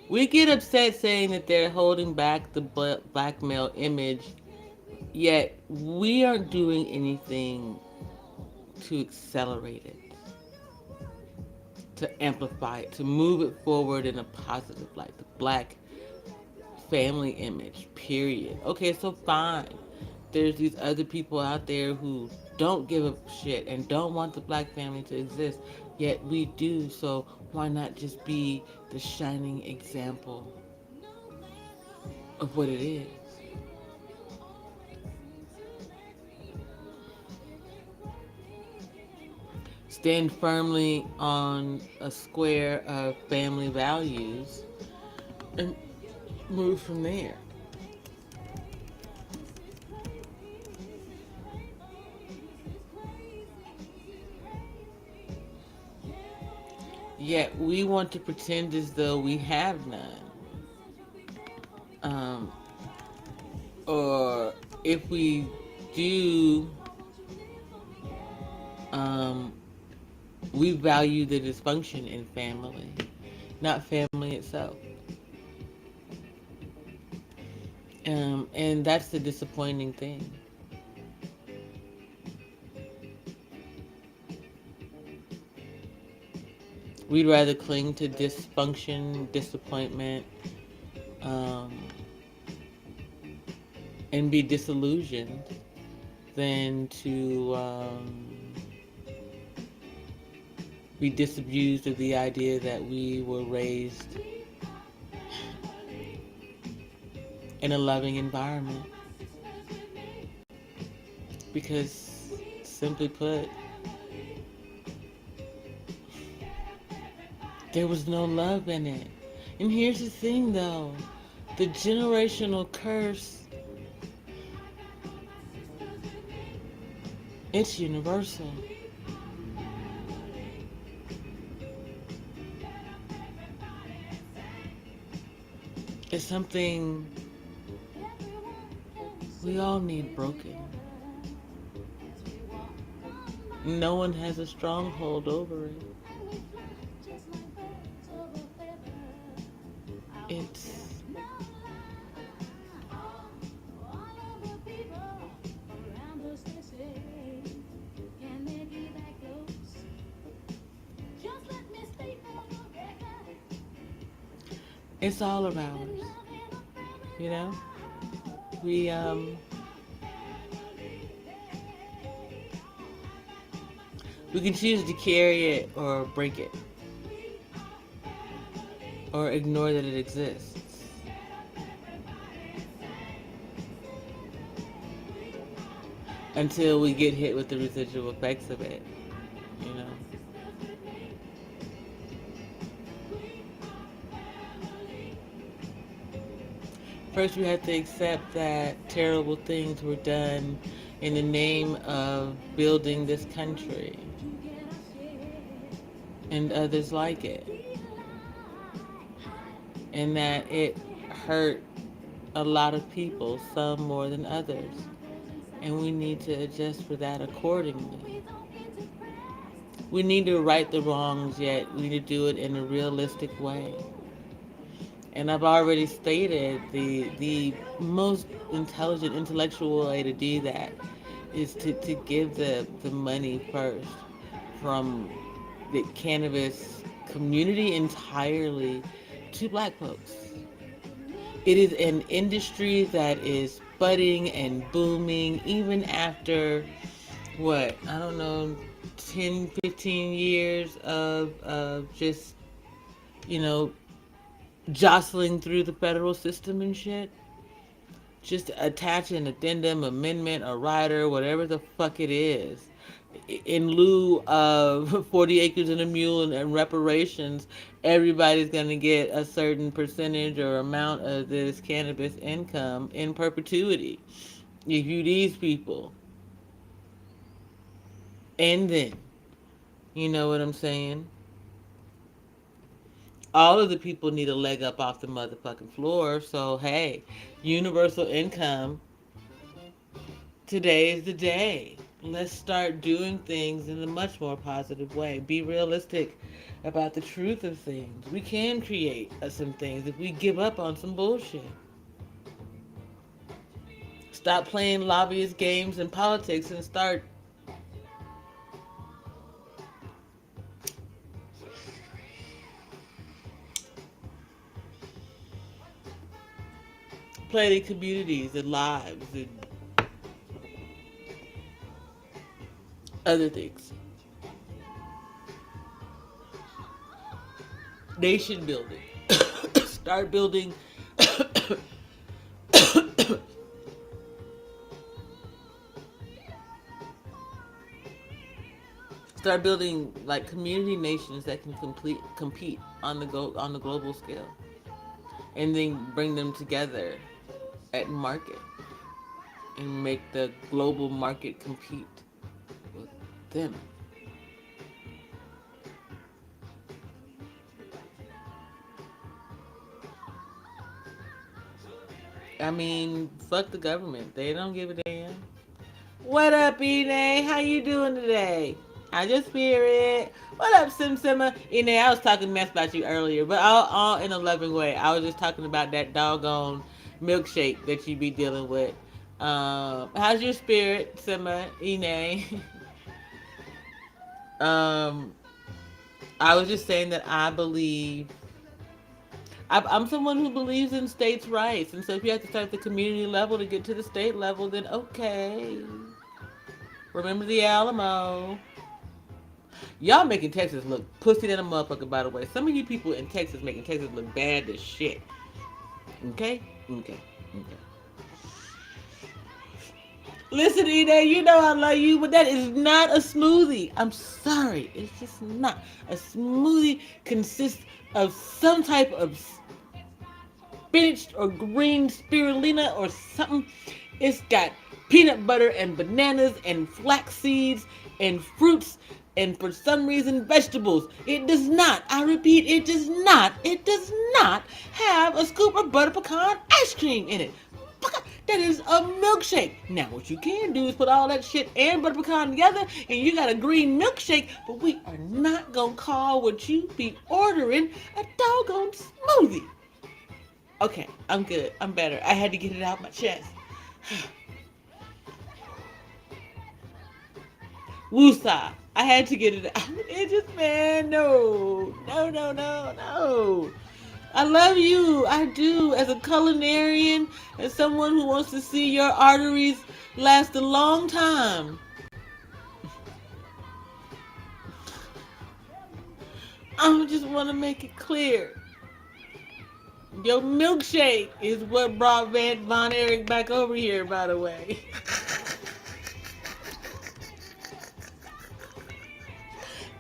We get upset saying that they're holding back the black male image, yet we aren't doing anything to accelerate it, to amplify it, to move it forward in a positive light. The black family image, period. Okay, so fine. There's these other people out there who don't give a shit and don't want the black family to exist, yet we do. So why not just be the shining example of what it is? Stand firmly on a square of family values and move from there. Yet we want to pretend as though we have none. Or if we do, we value the dysfunction in family, not family itself. And that's the disappointing thing. We'd rather cling to dysfunction, disappointment, and be disillusioned than to be disabused of the idea that we were raised in a loving environment. Because, simply put, there was no love in it. And here's the thing, though. The generational curse, it's universal. It's something we all need broken. No one has a stronghold over it. It's all of ours, you know? We can choose to carry it or break it, or ignore that it exists. Until we get hit with the residual effects of it, you know? First, we have to accept that terrible things were done in the name of building this country and others like it. And that it hurt a lot of people, some more than others. And we need to adjust for that accordingly. We need to right the wrongs, yet we need to do it in a realistic way. And I've already stated the most intelligent, intellectual way to do that is to give the money first from the cannabis community entirely to black folks. It is an industry that is budding and booming even after, 10, 15 years of just, jostling through the federal system and shit. Just attach an addendum, amendment, a rider, whatever the fuck it is, in lieu of 40 acres and a mule and reparations, everybody's going to get a certain percentage or amount of this cannabis income in perpetuity. If you these people. And then, you know what I'm saying? All of the people need a leg up off the motherfucking floor. So, hey, universal income, today is the day. Let's start doing things in a much more positive way. Be realistic about the truth of things. We can create some things if we give up on some bullshit. Stop playing lobbyist games in politics and start planning communities and lives and other things. Nation building. Start building start building like community nations that can compete on the global scale, and then bring them together at market and make the global market compete with them. I mean, fuck the government. They don't give a damn. What up, Ine? How you doing today? How's your spirit? What up, Sim Simma? Ine, I was talking mess about you earlier, but all in a loving way. I was just talking about that doggone milkshake that you be dealing with. How's your spirit, Simma? Ine? I was just saying that I believe I'm someone who believes in states' rights, and so if you have to start at the community level to get to the state level, then okay. Remember the Alamo. Y'all making Texas look pussy than a motherfucker, by the way. Some of you people in Texas making Texas look bad as shit. Okay? Okay. Listen, Ine, you know I love you, but that is not a smoothie. I'm sorry. It's just not. A smoothie consists of some type of spinach or green spirulina or something. It's got peanut butter and bananas and flax seeds and fruits and for some reason vegetables. It does not, I repeat, it does not have a scoop of butter pecan ice cream in it. That is a milkshake. Now what you can do is put all that shit and butter pecan together and you got a green milkshake, but we are not gonna call what you be ordering a doggone smoothie. Okay, I'm good. I'm better. I had to get it out my chest. Woosah. I had to get it out. It just, man, no. I love you. I do. As a culinarian, as someone who wants to see your arteries last a long time. I just want to make it clear. Your milkshake is what brought Von Erich back over here, by the way.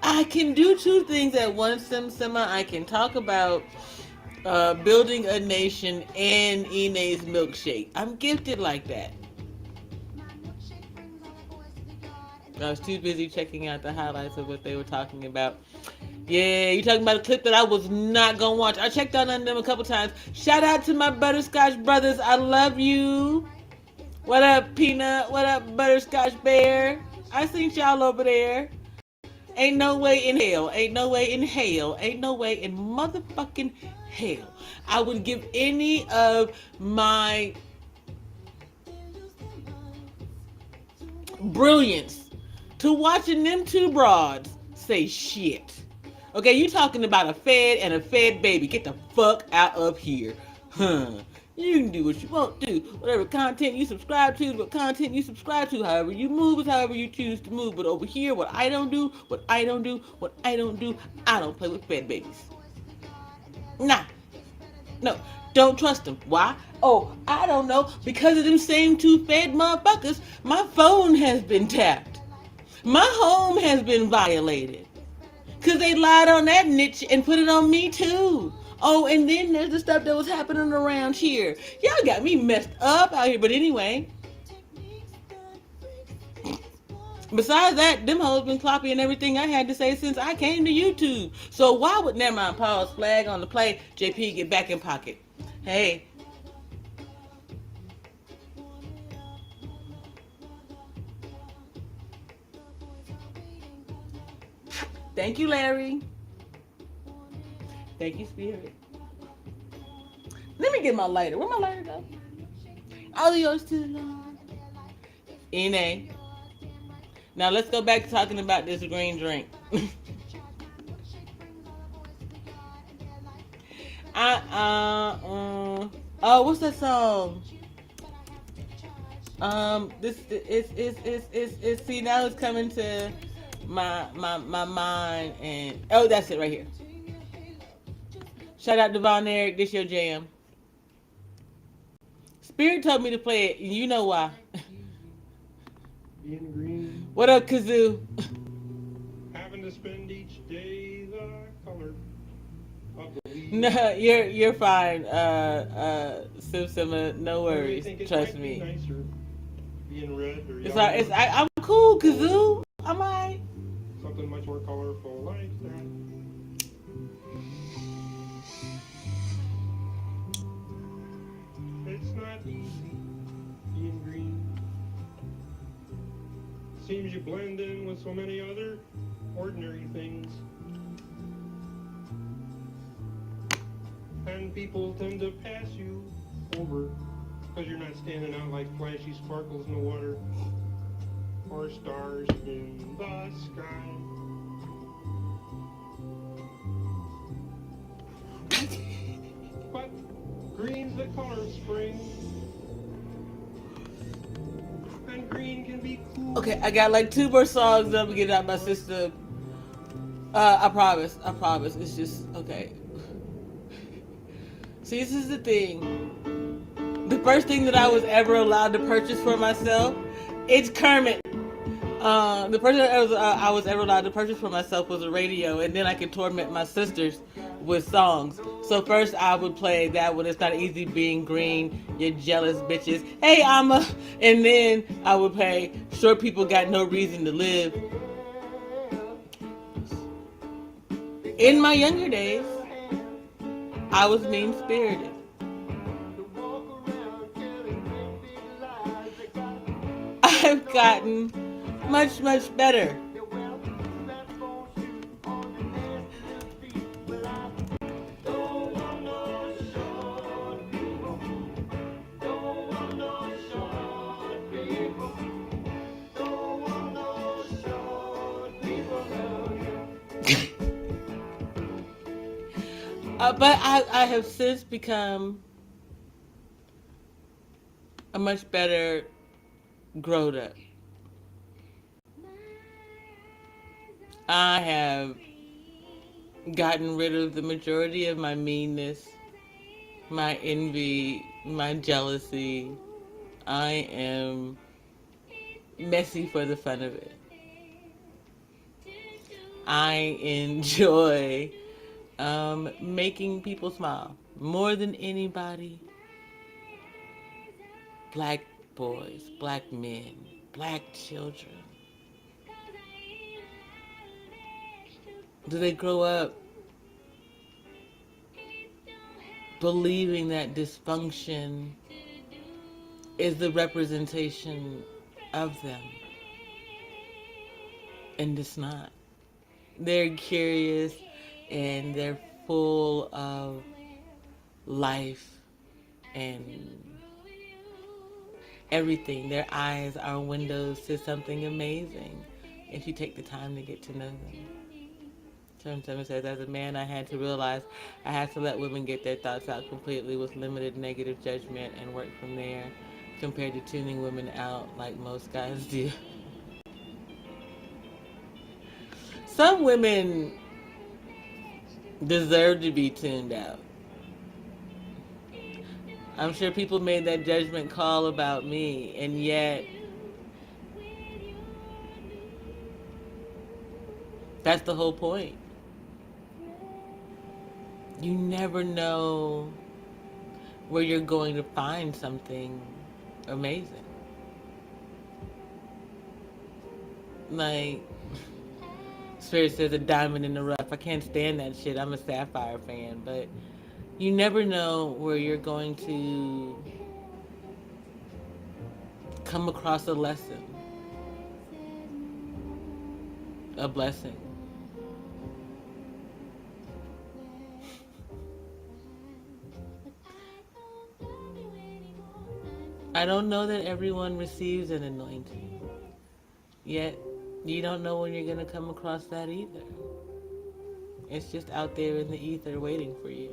I can do two things at once, Simma. I can talk about building a nation and Ine's milkshake. I'm gifted like that. I was too busy checking out the highlights of what they were talking about. Yeah, you talking about a clip that I was not gonna watch. I checked out on them a couple times. Shout out to my Butterscotch brothers. I love you. What up, Peanut? What up, Butterscotch Bear? I seen y'all over there. Ain't no way in hell. Ain't no way in hell. Ain't no way in motherfucking hell. I would give any of my brilliance to watching them two broads say shit. Okay, you talking about a fed and a fed baby. Get the fuck out of here. You can do what you want to. Whatever content you subscribe to is what content you subscribe to. However you move is however you choose to move. But over here, what I don't do, I don't play with fed babies. Nah. No, don't trust them. Why? Oh, I don't know. Because of them same two fed motherfuckers, my phone has been tapped. My home has been violated. Because they lied on that niche and put it on me too. Oh, and then there's the stuff that was happening around here. Y'all got me messed up out here. But anyway, besides that, them hoes been copying everything I had to say since I came to YouTube. So why would, never mind, pause, flag on the play, JP, get back in pocket. Hey. Thank you, Larry. Thank you, Spirit. Let me get my lighter. Where my lighter go? All of yours too, Lord. N.A. Now let's go back to talking about this green drink. Oh, what's that song? This is see, now it's coming to my mind, and oh, that's it right here. Shout out to Von Eric, this your jam. Spirit told me to play it, and you know why. Being green. What up, Kazoo? Having to spend each day the color of the leaves. No, you're fine. Sim, no worries. Trust me. Nicer being red or It's yellow. I'm cool, Kazoo. I'm alright. Something much more colorful like that. It's not easy being green. Seems you blend in with so many other ordinary things. And people tend to pass you over because you're not standing out like flashy sparkles in the water or stars in the sky. But green's the color of spring. And green can be cool. Okay, I got like 2 more songs that I'm gonna get out my system. I promise. It's just okay. See, this is the thing. The first thing that I was ever allowed to purchase for myself, it's Kermit. The first thing I was ever allowed to purchase for myself was a radio, and then I could torment my sisters with songs. So first I would play that one. It's not easy being green, you jealous bitches. Hey, Amma. And then I would play Short People Got No Reason to Live. In my younger days, I was mean-spirited. I've gotten much, much better. But I have since become a much better grown up. I have gotten rid of the majority of my meanness, my envy, my jealousy. I am messy for the fun of it. I enjoy making people smile more than anybody. Black boys, black men, black children. Do they grow up believing that dysfunction is the representation of them? And it's not. They're curious and they're full of life and everything. Their eyes are windows to something amazing if you take the time to get to know them. Term 7 says, as a man, I had to realize I had to let women get their thoughts out completely with limited negative judgment and work from there, compared to tuning women out like most guys do. Some women deserve to be tuned out. I'm sure people made that judgment call about me, and yet That's the whole point. You never know where you're going to find something amazing. Like, Spirit says a diamond in the rough. I can't stand that shit. I'm a Sapphire fan, but you never know where you're going to come across a lesson, a blessing. I don't know that everyone receives an anointing, yet you don't know when you're going to come across that either. It's just out there in the ether waiting for you.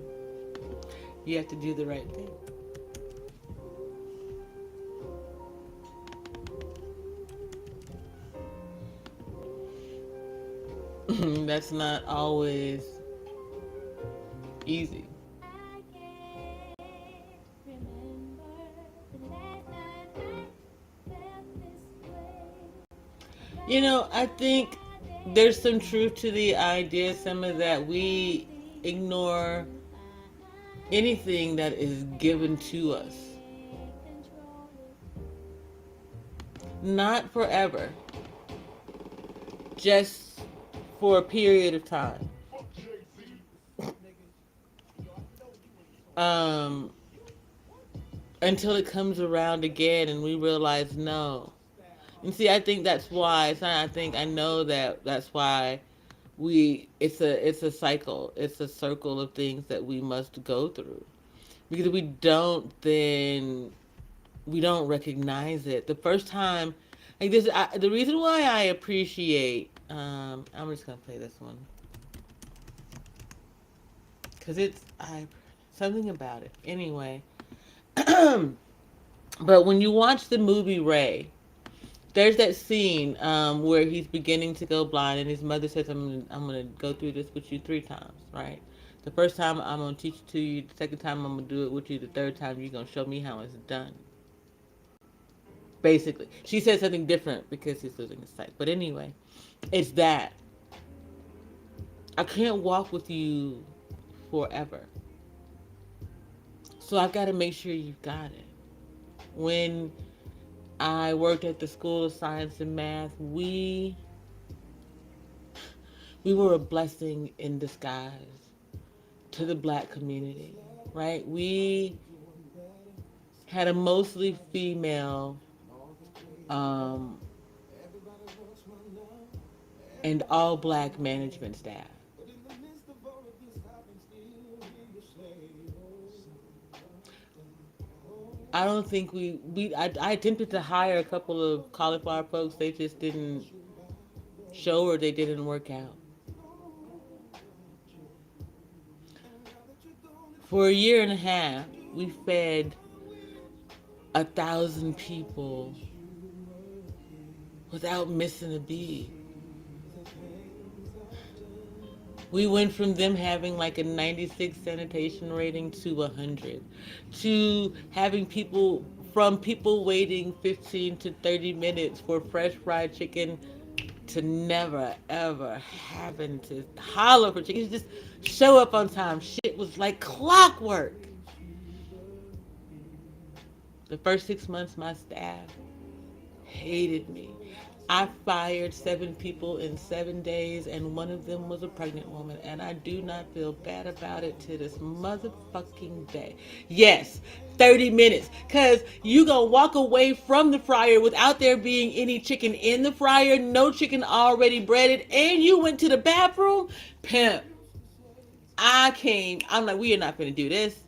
You have to do the right thing. That's not always easy. You know, I think there's some truth to the idea, some of that we ignore anything that is given to us. Not forever, just for a period of time. Until it comes around again and we realize no. And see, I think that's why. I know that's why it's a cycle. It's a circle of things that we must go through. Because if we don't, then we don't recognize it. The first time, like this, the reason why I appreciate, I'm just gonna play this one because something about it. Anyway, but when you watch the movie Ray, there's that scene where he's beginning to go blind, and his mother says, I'm gonna go through this with you 3 times, right? The first time I'm gonna teach it to you. The second time I'm gonna do it with you. The third time you're gonna show me how it's done. Basically, she said something different because he's losing his sight. But anyway, it's that I can't walk with you forever, so I've got to make sure you've got it. When I worked at the School of Science and Math, we were a blessing in disguise to the Black community, right? We had a mostly female and all Black management staff. I don't think I attempted to hire a couple of cauliflower folks. They just didn't show or they didn't work out. For a year and a half, we fed 1,000 people without missing a beat. We went from them having like a 96 sanitation rating to 100, to having people waiting 15 to 30 minutes for fresh fried chicken to never ever having to holler for chicken. Just show up on time. Shit was like clockwork. The first 6 months, my staff hated me. I fired 7 people in 7 days, and one of them was a pregnant woman, and I do not feel bad about it to this motherfucking day. Yes, 30 minutes, because you gonna walk away from the fryer without there being any chicken in the fryer, no chicken already breaded, and you went to the bathroom? Pimp. I'm like, we are not gonna do this.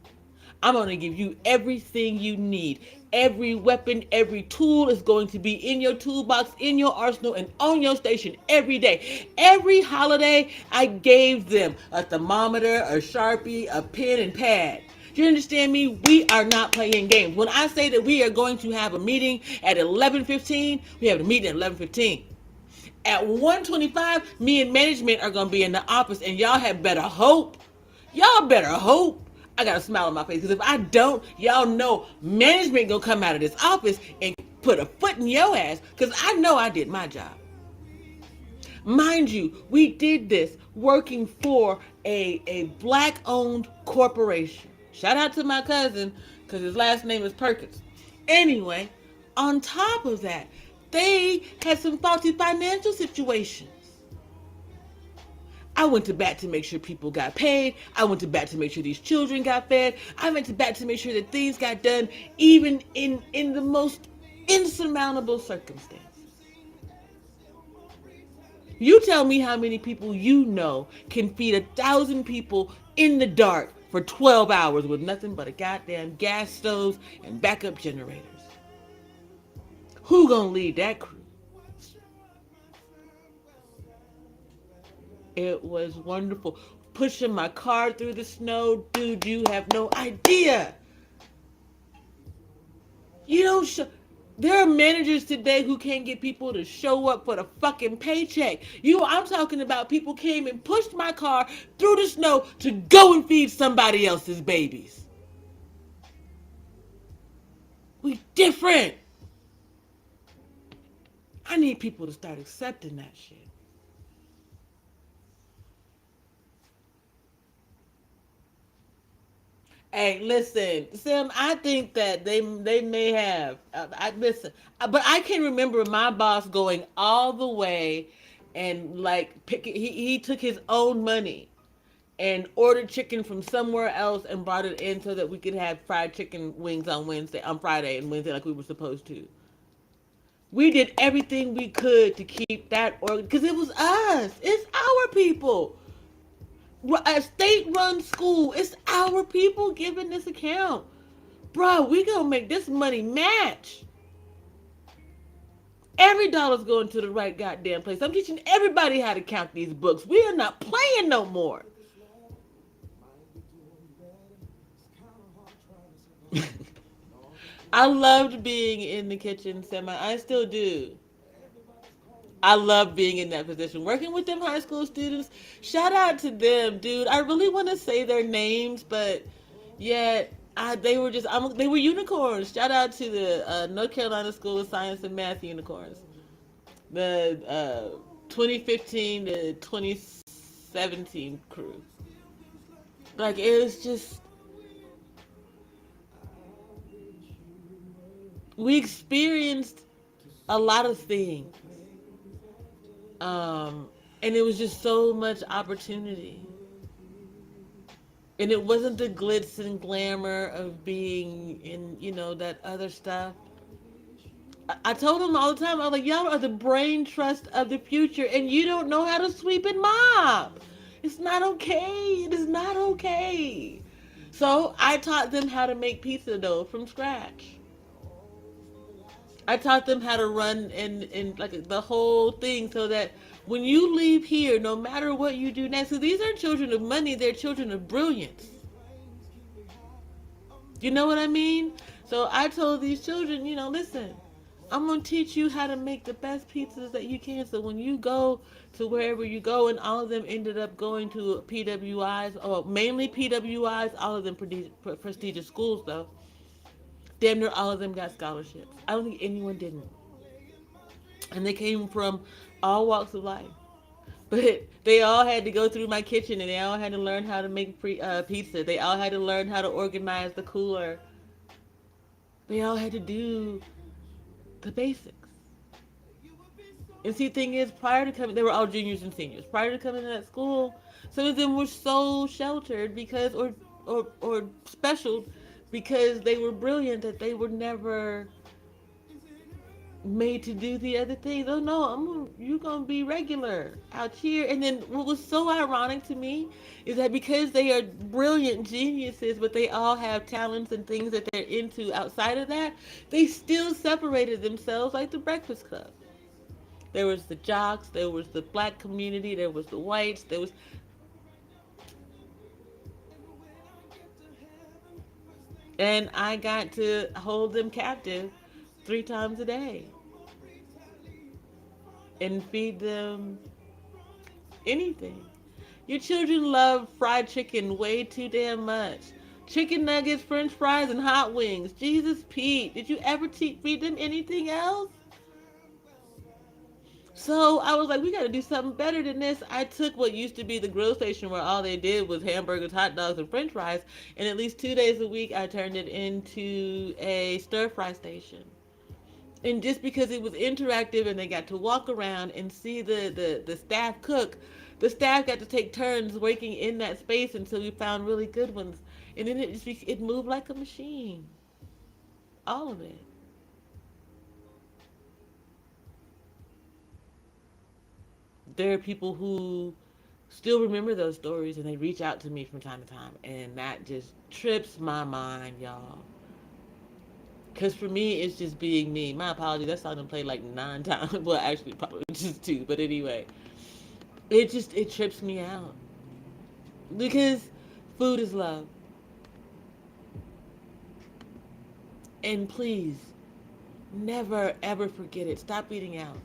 I'm going to give you everything you need. Every weapon, every tool is going to be in your toolbox, in your arsenal, and on your station every day. Every holiday, I gave them a thermometer, a Sharpie, a pen, and pad. Do you understand me? We are not playing games. When I say that we are going to have a meeting at 11:15, we have a meeting at 11:15. At 1:25, me and management are going to be in the office, and y'all better hope I got a smile on my face, because if I don't, y'all know management gonna come out of this office and put a foot in your ass, because I know I did my job. Mind you, we did this working for a black-owned corporation. Shout out to my cousin, because his last name is Perkins. Anyway, on top of that, they had some faulty financial situations. I went to bat to make sure people got paid. I went to bat to make sure these children got fed. I went to bat to make sure that things got done, even in the most insurmountable circumstances. You tell me how many people you know can feed 1,000 people in the dark for 12 hours with nothing but a goddamn gas stove and backup generators. Who gonna lead that crew? It was wonderful. Pushing my car through the snow. Dude, you have no idea. You don't There are managers today who can't get people to show up for the fucking paycheck. I'm talking about people came and pushed my car through the snow to go and feed somebody else's babies. We different. I need people to start accepting that shit. Hey, listen, Sim. I think that they may have. Listen, but I can remember my boss going all the way and like he took his own money and ordered chicken from somewhere else and brought it in so that we could have fried chicken wings on Friday and Wednesday like we were supposed to. We did everything we could to keep that organ because it was us. It's our people. A state-run school. It's our people giving this account. Bro, we gonna make this money match. Every dollar's going to the right goddamn place. I'm teaching everybody how to count these books. We are not playing no more. I loved being in the kitchen semi. I still do. I love being in that position. Working with them high school students. Shout out to them, dude. I really want to say their names, but yet they were unicorns. Shout out to the North Carolina School of Science and Math unicorns. The 2015 to 2017 crew. Like, it was just... We experienced a lot of things. And it was just so much opportunity. And it wasn't the glitz and glamour of being in, that other stuff. I told them all the time, I was like, y'all are the brain trust of the future, and you don't know how to sweep and mop. It's not okay. It is not okay. So I taught them how to make pizza dough from scratch. I taught them how to run in like the whole thing so that when you leave here, no matter what you do next, so these aren't children of money, they're children of brilliance. You know what I mean? So I told these children, listen, I'm going to teach you how to make the best pizzas that you can. So when you go to wherever you go, and all of them ended up going to PWIs, or mainly PWIs, all of them prestigious schools though. Damn near all of them got scholarships. I don't think anyone didn't. And they came from all walks of life. But they all had to go through my kitchen, and they all had to learn how to make pizza. They all had to learn how to organize the cooler. They all had to do the basics. And see, the thing is, prior to coming, they were all juniors and seniors. Prior to coming to that school, some of them were so sheltered because, or special, because they were brilliant that they were never made to do the other things. Oh no, you're gonna be regular out here. And then what was so ironic to me is that because they are brilliant geniuses, but they all have talents and things that they're into outside of that, they still separated themselves like the Breakfast Club. There was the jocks, there was the black community, there was the whites, there was... And I got to hold them captive 3 times a day and feed them anything. Your children love fried chicken way too damn much. Chicken nuggets, french fries, and hot wings. Jesus Pete, did you ever feed them anything else? So I was like, we got to do something better than this. I took what used to be the grill station where all they did was hamburgers, hot dogs, and french fries, and at least 2 days a week I turned it into a stir fry station. And just because it was interactive and they got to walk around and see the staff cook, the staff got to take turns working in that space until we found really good ones. And then it moved like a machine. All of it. There are people who still remember those stories and they reach out to me from time to time. And that just trips my mind, y'all. Because for me, it's just being me. My apologies, that song done played like 9 times. Well, actually, probably just 2. But anyway, it trips me out. Because food is love. And please, never ever forget it. Stop eating out.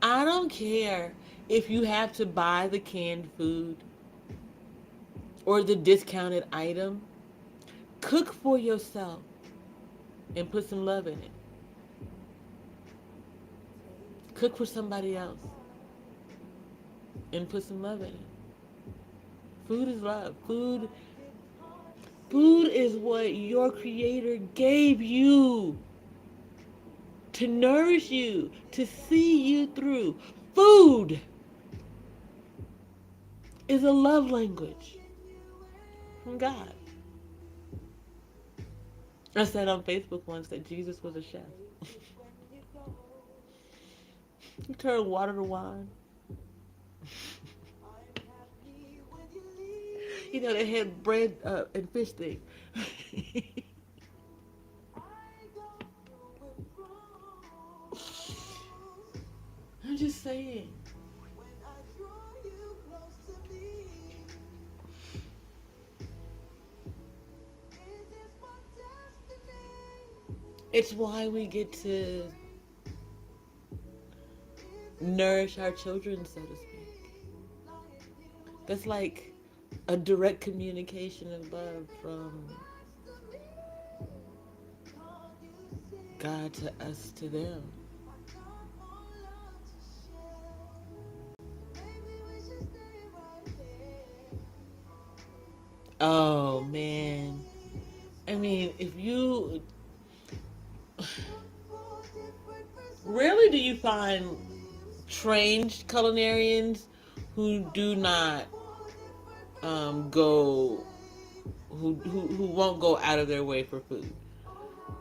I don't care if you have to buy the canned food or the discounted item. Cook for yourself and put some love in it. Cook for somebody else and put some love in it. Food is love. Food is what your creator gave you to nourish you, to see you through. Food is a love language from God. I said on Facebook once that Jesus was a chef. He turned water to wine. You know, they had bread and fish thing. I'm just saying. It's why we get to nourish our children, so to speak. That's like a direct communication of love from God to us to them. Oh man. I mean, if you rarely do you find trained culinarians who do not go who won't go out of their way for food.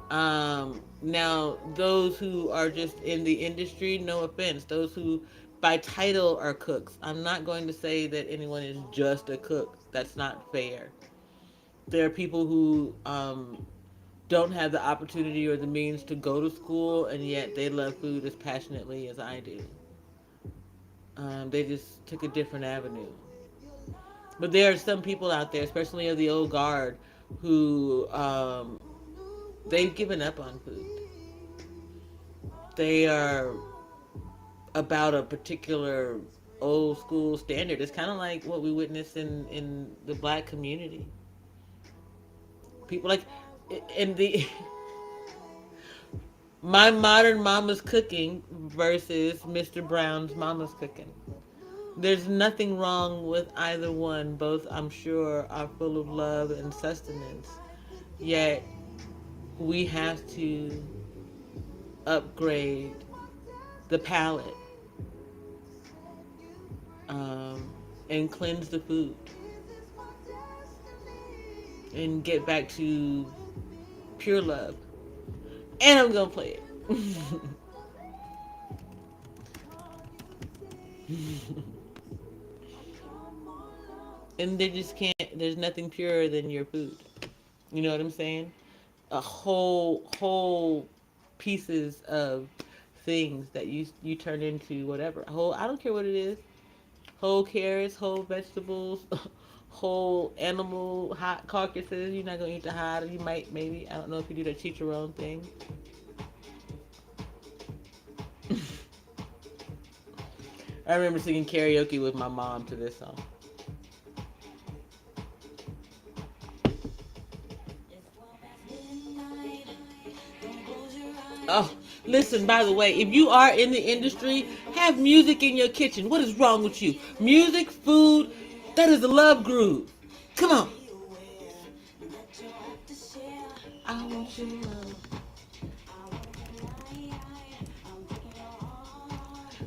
Now those who are just in the industry, no offense, those who by title are cooks. I'm not going to say that anyone is just a cook. That's not fair. There are people who don't have the opportunity or the means to go to school, and yet they love food as passionately as I do. They just took a different avenue. But there are some people out there, especially of the old guard, who they've given up on food. They are about a particular old school standard. It's kind of like what we witness in the black community. People like in the my modern mama's cooking versus Mr. Brown's mama's cooking. There's nothing wrong with either one. Both, I'm sure, are full of love and sustenance. Yet, we have to upgrade the palate and cleanse the food and get back to pure love. And I'm gonna play it. And they just can't, there's nothing purer than your food. You know what I'm saying? A whole pieces of things that you turn into whatever. I don't care what it is. Whole carrots, whole vegetables, whole animal hot carcasses. You're not gonna eat the hot. You might, maybe. I don't know if you do that chicharron thing. I remember singing karaoke with my mom to this song. Oh, Listen, by the way, if you are in the industry, have music in your kitchen. What is wrong with you? Music, food, that is a love groove. Come on. I want your love.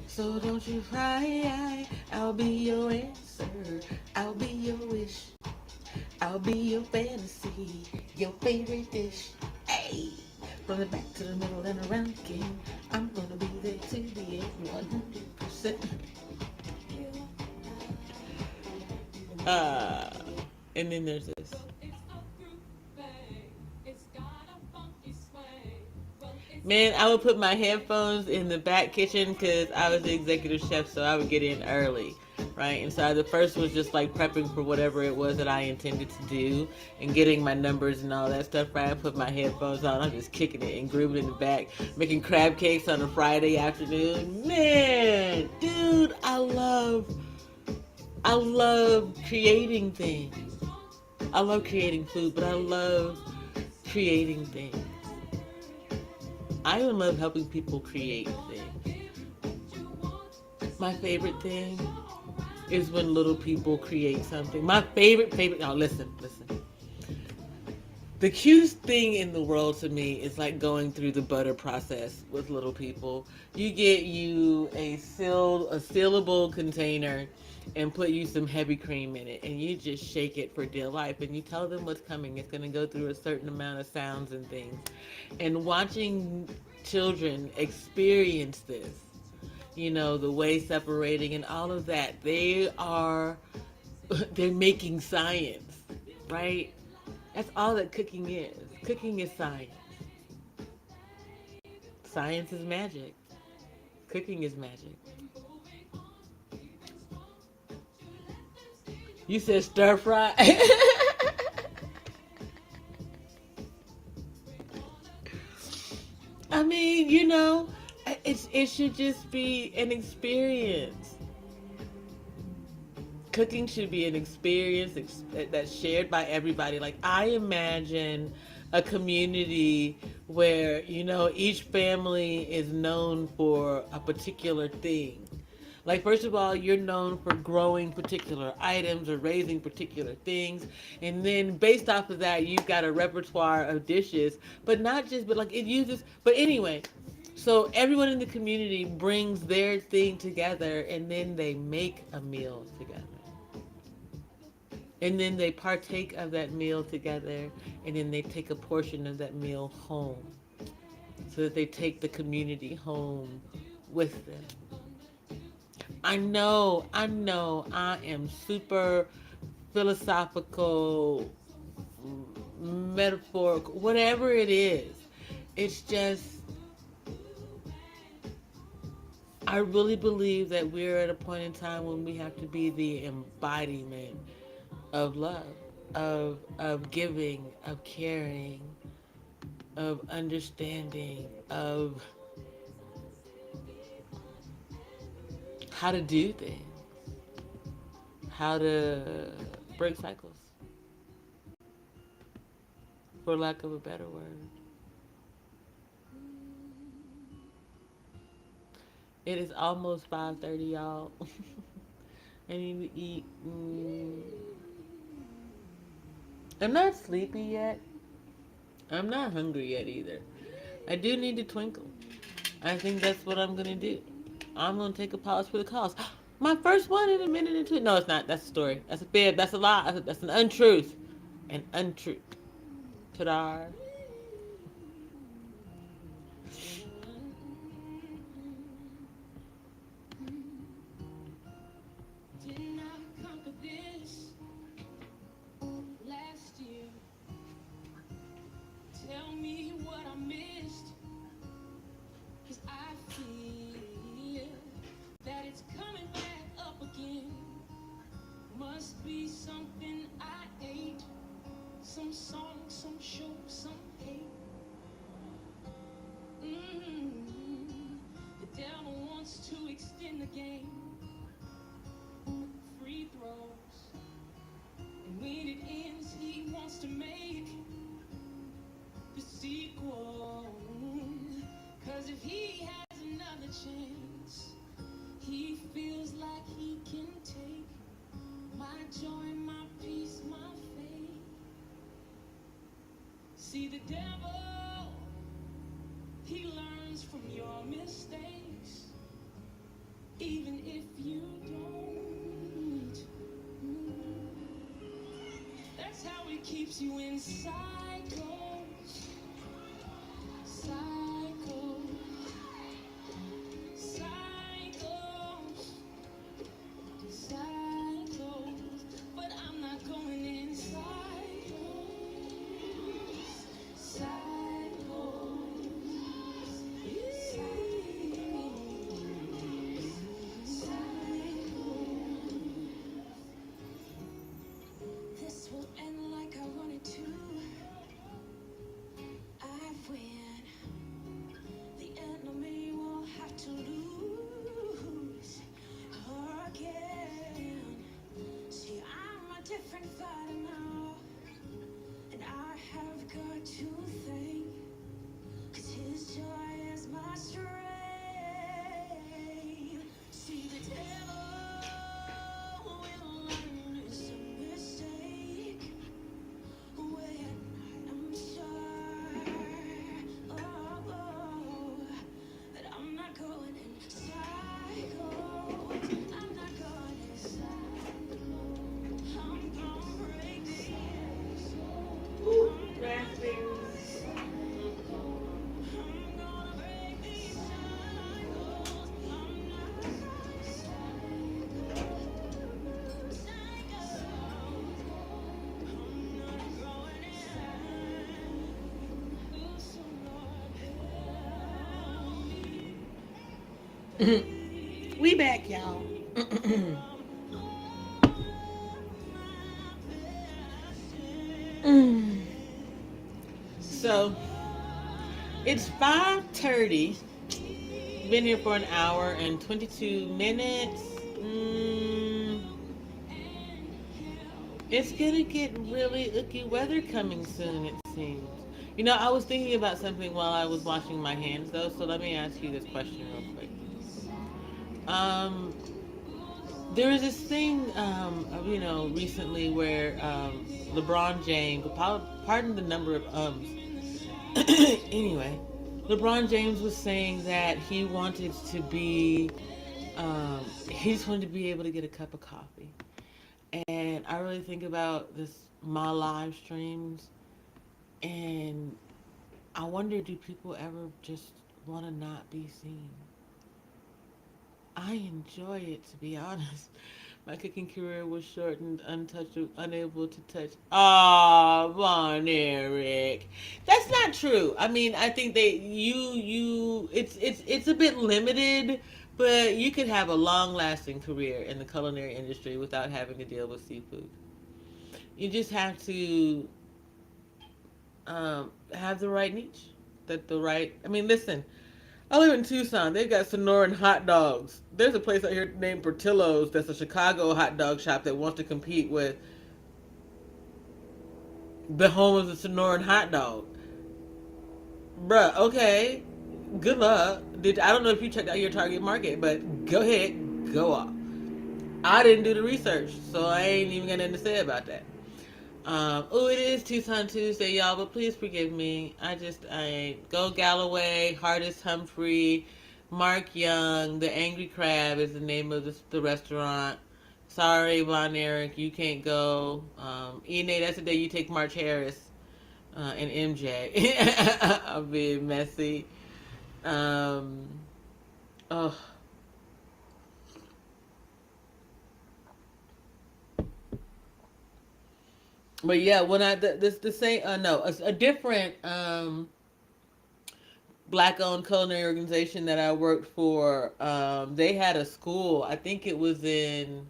So don't you cry, I'll be your answer. I'll be your wish. I'll be your fantasy, your favorite dish. Hey, from the back to the middle and around again. I'm gonna be there to the end, 100%. And then there's this. Man, I would put my headphones in the back kitchen because I was the executive chef, so I would get in early, right? And so the first was just like prepping for whatever it was that I intended to do and getting my numbers and all that stuff, right? I put my headphones on, I'm just kicking it and grooving in the back, making crab cakes on a Friday afternoon. Man, dude, I love creating things. I love creating food, but I love creating things. I even love helping people create things. My favorite thing is when little people create something. My favorite, oh, listen. The cutest thing in the world to me is like going through the butter process with little people. You get you a sealable container and put you some heavy cream in it, and you just shake it for dear life, and you tell them what's coming. It's going to go through a certain amount of sounds and things. And watching children experience this, you know, the way separating and all of that, they're making science, right? That's all that cooking is. Cooking is science. Science is magic. Cooking is magic. You said stir fry? I mean, you know, it should just be an experience. Cooking should be an experience that's shared by everybody. Like, I imagine a community where, you know, each family is known for a particular thing. Like, first of all, you're known for growing particular items or raising particular things. And then based off of that, you've got a repertoire of dishes, but anyway, so everyone in the community brings their thing together, and then they make a meal together. And then they partake of that meal together, and then they take a portion of that meal home, so that they take the community home with them. I know, I am super philosophical, metaphorical, whatever it is. It's just, I really believe that we're at a point in time when we have to be the embodiment of love, of giving, of caring, of understanding, of how to do things, how to break cycles, for lack of a better word. It is almost 5:30, y'all. I need to eat. I'm not sleepy yet. I'm not hungry yet either. I do need to twinkle. I think that's what I'm gonna do. I'm gonna take a pause for the cause. My first one in a minute and two. No, it's not. That's a story. That's a fib. That's a lie. That's an untruth. An untruth. Ta-da. Must be something I ate. Some song, some show, some hate. The devil wants to extend the game. Free throws. And when it ends, he wants to make the sequel. 'Cause 'Cause if he has another chance, he feels like he can take my joy, my peace, my faith. See, the devil, he learns from your mistakes, even if you don't. That's how he keeps you in cycles, cycles, cycles, cycles. But I'm not going in cycles, cycles, cycles. This will end like I wanted to. I win. The enemy will have to lose again. See, I'm a different fighter now, and I have got to thank, 'cause his joy is my strength. See, the devil will learn it's a mistake when I'm sure, that I'm not going in cycles. I'm not going in cycles. I'm gonna break these. I'm gonna break these cycles. I'm not We back, y'all. So it's 5:30. Been here for an hour and 22 minutes. It's gonna get really icky weather coming soon, it seems. You know, I was thinking about something while I was washing my hands, though. So let me ask you this question real quick. There was this thing, recently where LeBron James, pardon the number of ums. Anyway, LeBron James was saying that he wanted to be, he just wanted to be able to get a cup of coffee. And I really think about my live streams, and I wonder, do people ever just want to not be seen? I enjoy it, to be honest. My cooking career was shortened, unable to touch. Oh, Von Eric, that's not true. I mean, I think it's a bit limited, but you could have a long-lasting career in the culinary industry without having to deal with seafood. You just have to have the right niche, I mean, listen. I live in Tucson. They've got Sonoran hot dogs. There's a place out here named Portillo's that's a Chicago hot dog shop that wants to compete with the home of the Sonoran hot dog. Bruh, okay. Good luck. I don't know if you checked out your target market, but go ahead. Go off. I didn't do the research, so I ain't even got nothing to say about that. It is Tucson Tuesday, y'all, but please forgive me. I Go Galloway, Hardest Humphrey, Mark Young, The Angry Crab is the name of the restaurant. Sorry, Von Eric, you can't go. Ine, that's the day you take March Harris and MJ. I'm being messy. Oh. But yeah, when a different black-owned culinary organization that I worked for, they had a school. I think it was in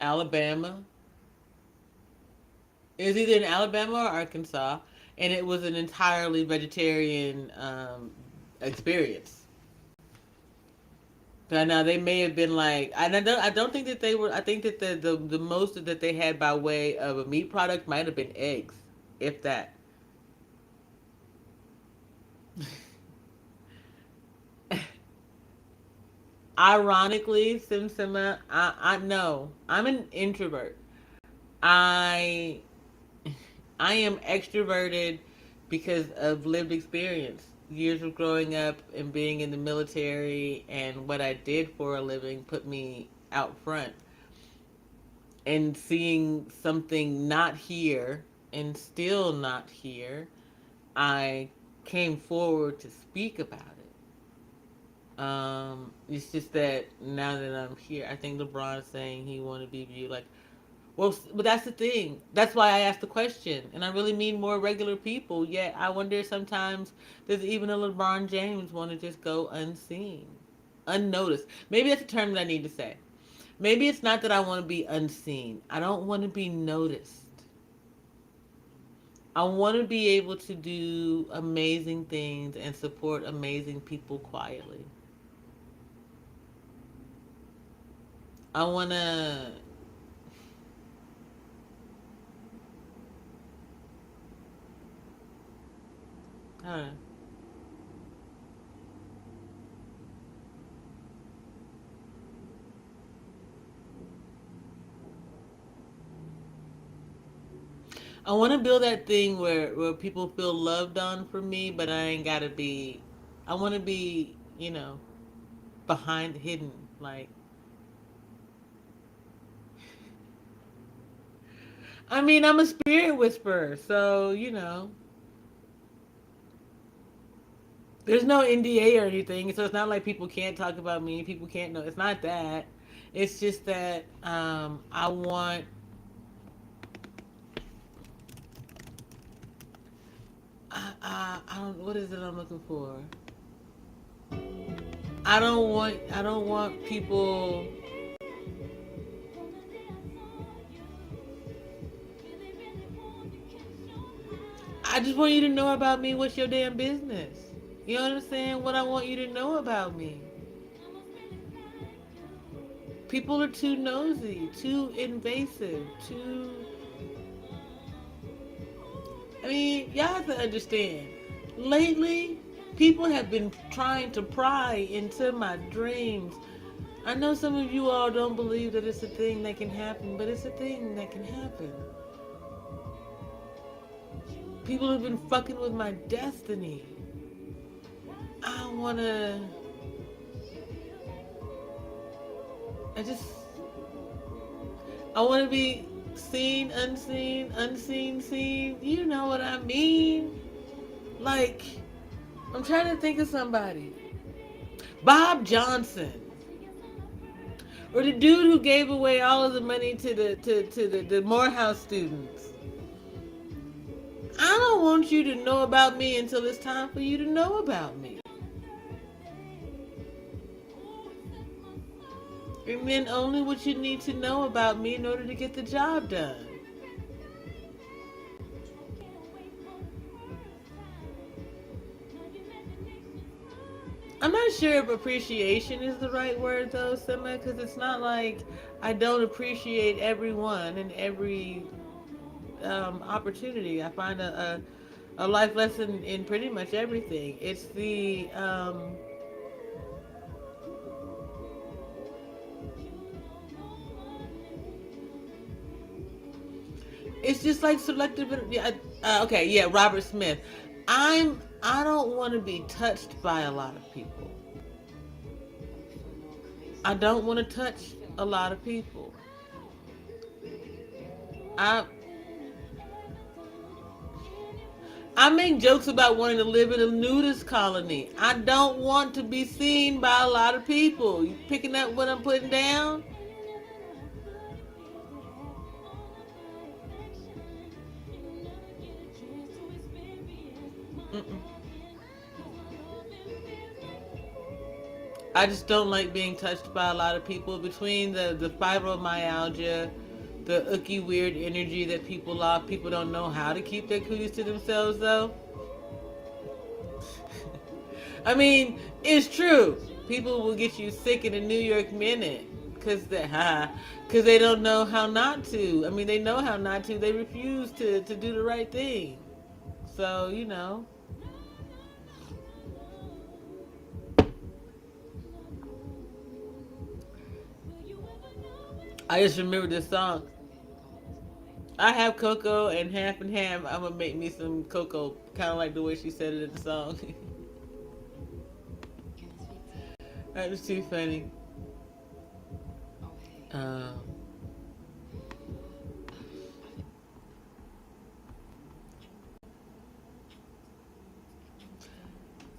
Alabama. It was either in Alabama or Arkansas, and it was an entirely vegetarian experience. But now they may have been like, I don't think that they were. I think that the most that they had by way of a meat product might have been eggs, if that. Ironically, Simsima, I know I'm an introvert. I I am extroverted because of lived experience. Years of growing up and being in the military and what I did for a living put me out front. And seeing something not here and still not here, I came forward to speak about it. It's just that now that I'm here, I think LeBron's saying he want to be viewed like, well, but that's the thing. That's why I asked the question, and I really mean more regular people. Yet I wonder sometimes does even a LeBron James want to just go unseen, unnoticed? Maybe that's a term that I need to say. Maybe it's not that I want to be unseen. I don't want to be noticed. I want to be able to do amazing things and support amazing people quietly. I want to. I don't know. I want to build that thing where people feel loved on for me, but I ain't got to be. I want to be, behind, hidden. Like, I mean, I'm a spirit whisperer, so, there's no NDA or anything, so it's not like people can't talk about me, people can't know. It's not that. It's just that I want. I don't. What is it I'm looking for? I don't want people. I just want you to know about me. What's your damn business? You know what I'm saying? What I want you to know about me. People are too nosy, too invasive, too. I mean, y'all have to understand. Lately, people have been trying to pry into my dreams. I know some of you all don't believe that it's a thing that can happen, but it's a thing that can happen. People have been fucking with my destiny. I wanna. I wanna be seen, unseen, unseen, seen. You know what I mean? Like, I'm trying to think of somebody. Bob Johnson. Or the dude who gave away all of the money to the Morehouse students. I don't want you to know about me until it's time for you to know about me. And then only what you need to know about me in order to get the job done. I'm not sure if appreciation is the right word though, Sima, because it's not like I don't appreciate everyone and every opportunity. I find a life lesson in pretty much everything. It's the it's just like selective. Okay, yeah, Robert Smith. I don't want to be touched by a lot of people. I don't want to touch a lot of people. I I make jokes about wanting to live in a nudist colony. I don't want to be seen by a lot of people. You picking up what I'm putting down? Mm-mm. I just don't like being touched by a lot of people. Between the fibromyalgia, the icky weird energy that people don't know how to keep their cooties to themselves though. I mean, it's true. People will get you sick in a New York minute because they don't know how not to. I mean, they know how not to. They refuse to do the right thing. So, I just remember this song. I have cocoa and half and half. I'm gonna make me some cocoa, kind of like the way she said it in the song. That was too funny.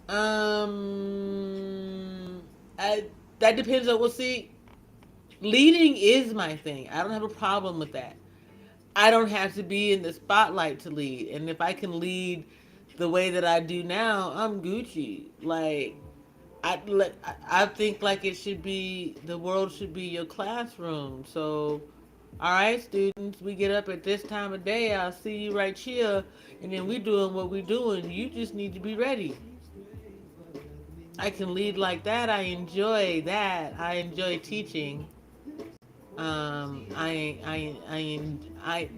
Um, I, that depends on, well, see, leading is my thing. I don't have a problem with that. I don't have to be in the spotlight to lead. And if I can lead the way that I do now, I'm Gucci. Like, I think like it should be, the world should be your classroom. So, all right, students, we get up at this time of day. I'll see you right here. And then we doing what we doing. You just need to be ready. I can lead like that. I enjoy that. I enjoy teaching.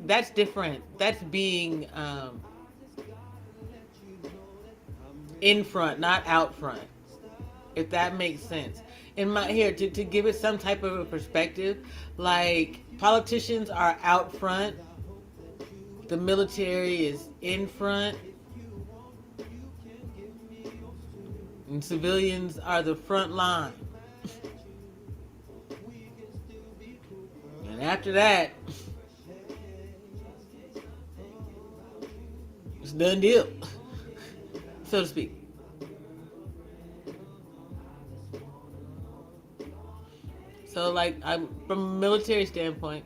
That's different. That's being in front, not out front. If that makes sense. In my here to give it some type of a perspective, like politicians are out front, the military is in front, and civilians are the front line. And after that, it's done deal, so to speak. So, like, from a military standpoint,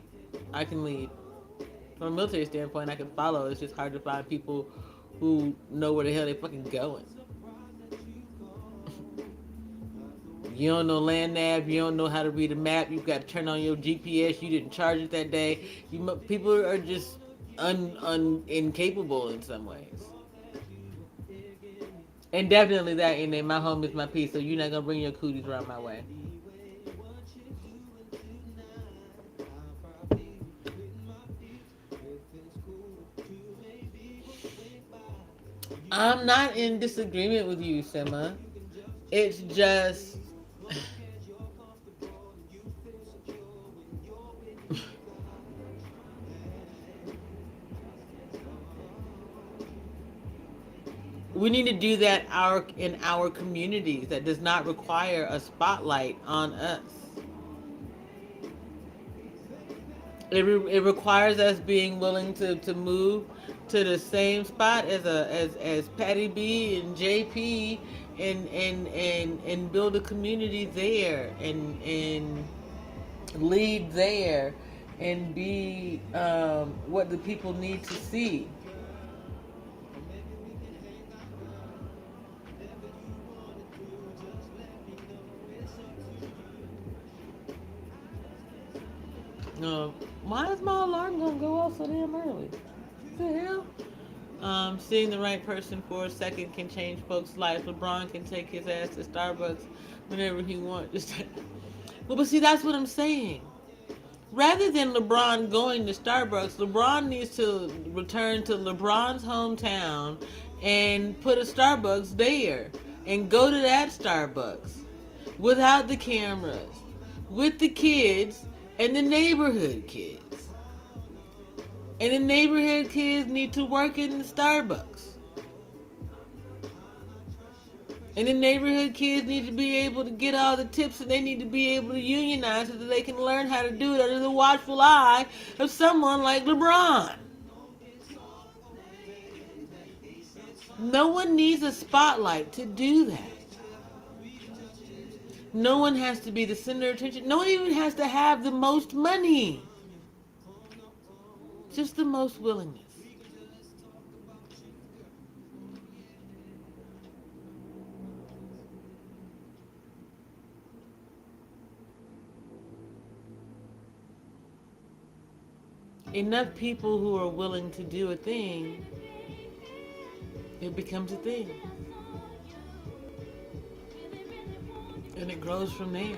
I can lead. From a military standpoint, I can follow. It's just hard to find people who know where the hell they fucking going. You don't know land nav. You don't know how to read a map. You've got to turn on your GPS. You didn't charge it that day. People are just incapable in some ways. And definitely that, and then my home is my peace. So you're not gonna bring your cooties around my way. I'm not in disagreement with you, Sema. It's just we need to do that in our communities. That does not require a spotlight on us. It requires us being willing to move to the same spot as Patty B and JP and build a community there and lead there and be what the people need to see. Why is my alarm gonna go off so damn early? What the hell? Seeing the right person for a second can change folks' life. LeBron can take his ass to Starbucks whenever he wants. Well, but see, that's what I'm saying. Rather than LeBron going to Starbucks, LeBron needs to return to LeBron's hometown and put a Starbucks there and go to that Starbucks without the cameras, with the kids and the neighborhood kids. And the neighborhood kids need to work in the Starbucks. And the neighborhood kids need to be able to get all the tips, and they need to be able to unionize so that they can learn how to do it under the watchful eye of someone like LeBron. No one needs a spotlight to do that. No one has to be the center of attention. No one even has to have the most money. Just the most willingness. Enough people who are willing to do a thing, it becomes a thing. And it grows from there.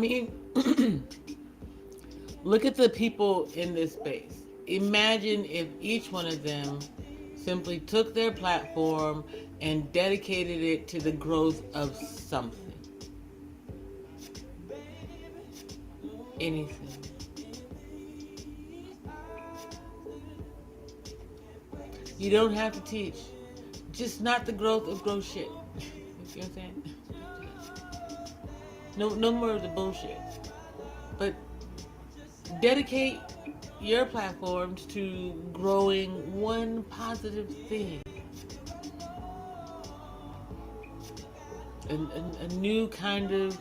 mean, look at the people in this space. Imagine if each one of them simply took their platform and dedicated it to the growth of something. Anything. You don't have to teach. Just not the growth of gross shit. You see what I'm saying? No more of the bullshit. But dedicate your platforms to growing one positive thing. A new kind of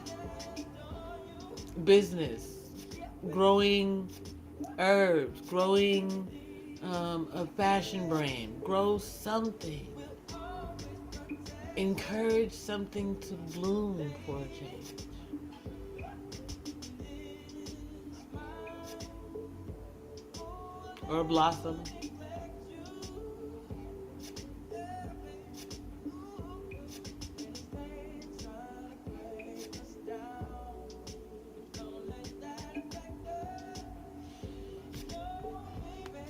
business. Growing herbs. Growing a fashion brand. Grow something. Encourage something to bloom for a change. Or blossom.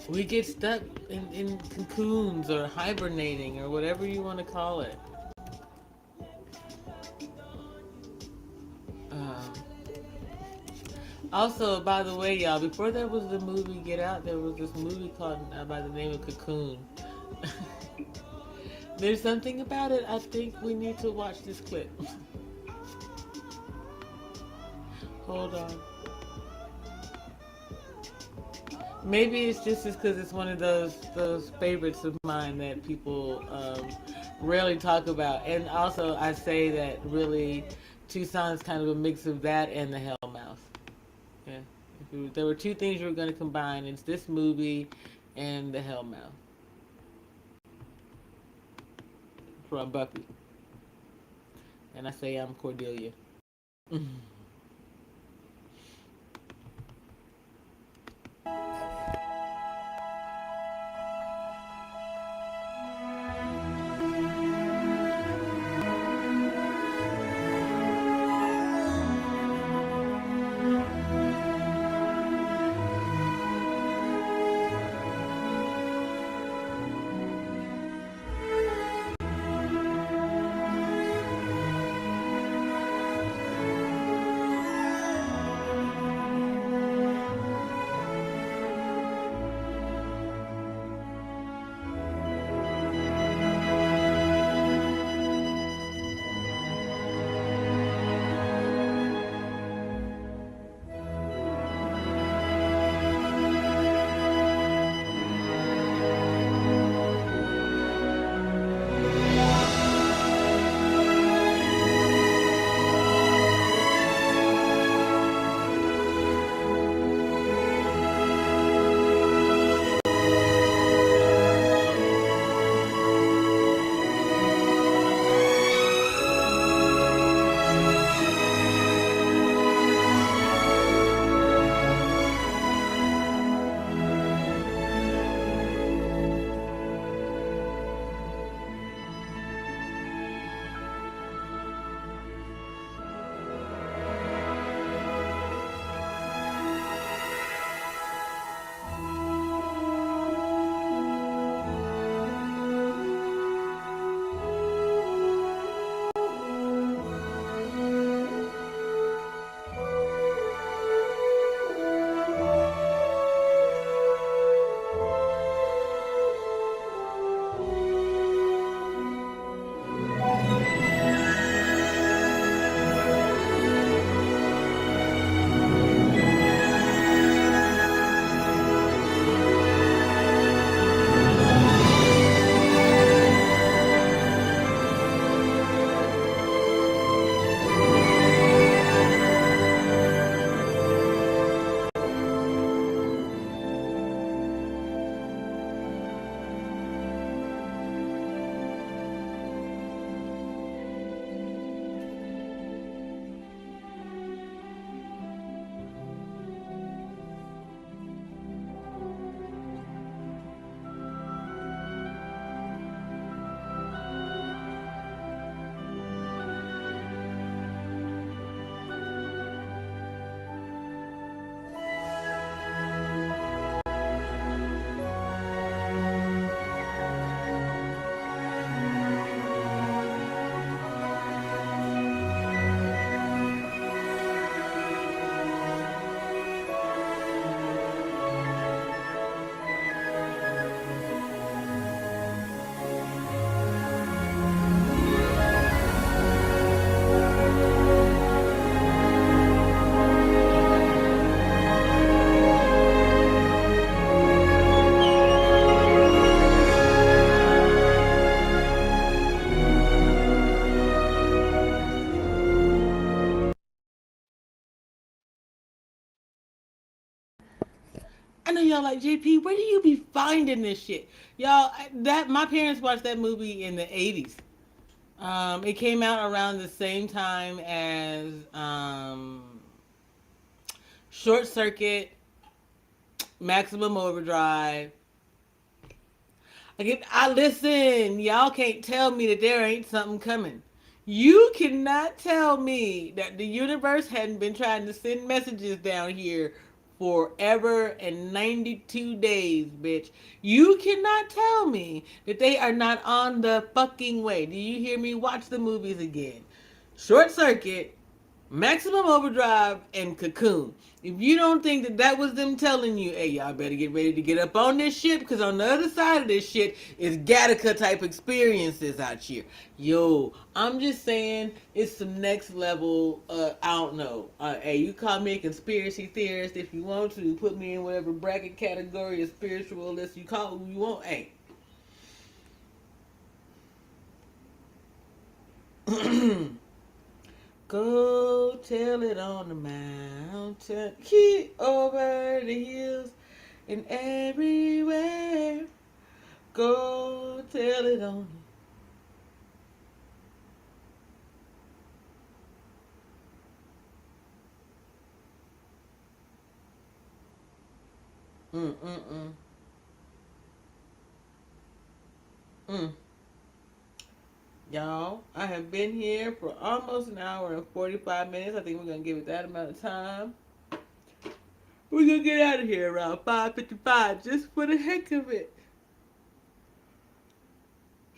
We get stuck in cocoons or hibernating or whatever you want to call it. Also, by the way, y'all, before there was the movie Get Out, there was this movie called by the name of Cocoon. There's something about it. I think we need to watch this clip. Hold on. Maybe it's just because it's one of those favorites of mine that people rarely talk about. And also, I say that really Tucson is kind of a mix of that and the Hellmouth. Yeah. There were two things you were going to combine. It's this movie and the Hellmouth from Buffy. And I say I'm Cordelia. know y'all like, JP, where do you be finding this shit? Y'all, my parents watched that movie in the 80s. It came out around the same time as Short Circuit, Maximum Overdrive. I listen. Y'all can't tell me that there ain't something coming. You cannot tell me that the universe hadn't been trying to send messages down here forever and 92 days, bitch. You cannot tell me that they are not on the fucking way. Do you hear me? Watch the movies again. Short Circuit, Maximum Overdrive, and Cocoon. If you don't think that that was them telling you, hey, y'all better get ready to get up on this shit, because on the other side of this shit is Gattaca type experiences out here. Yo, I'm just saying, it's some next level, I don't know. Hey, you call me a conspiracy theorist if you want to. Put me in whatever bracket category of spiritualist you call it who you want. Hey. Go tell it on the mountain, keep over the hills and everywhere. Go tell it on the... Y'all, I have been here for almost an hour and 45 minutes. I think we're going to give it that amount of time. We're going to get out of here around 5:55 just for the heck of it.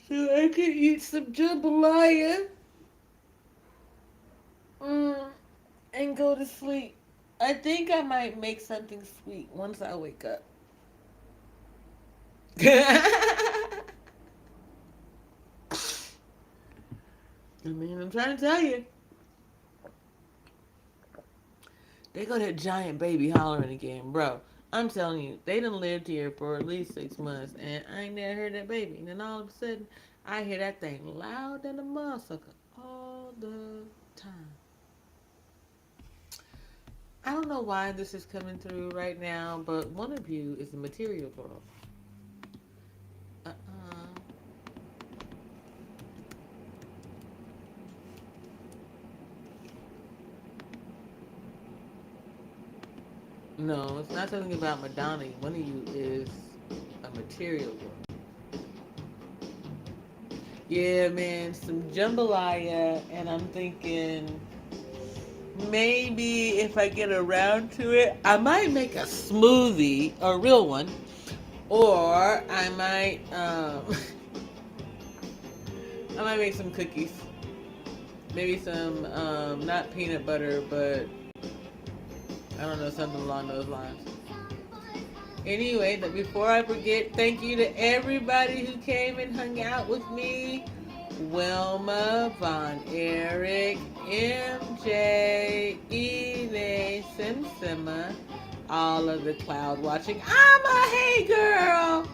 So I can eat some jambalaya and go to sleep. I think I might make something sweet once I wake up. I mean, I'm trying to tell you. They go that giant baby hollering again, bro. I'm telling you, they done lived here for at least 6 months, and I ain't never heard that baby. And then all of a sudden, I hear that thing loud than a motherfucker all the time. I don't know why this is coming through right now, but one of you is a material girl. No, it's not something about Madonna. One of you is a material girl. Yeah, man, some jambalaya, and I'm thinking maybe if I get around to it, I might make a smoothie, a real one, or I might I might make some cookies. Maybe some not peanut butter, but I don't know, something along those lines. Anyway, before I forget, thank you to everybody who came and hung out with me. Wilma, Von Eric, MJ, Ine, Simsima, all of the cloud watching. I'm a hey girl!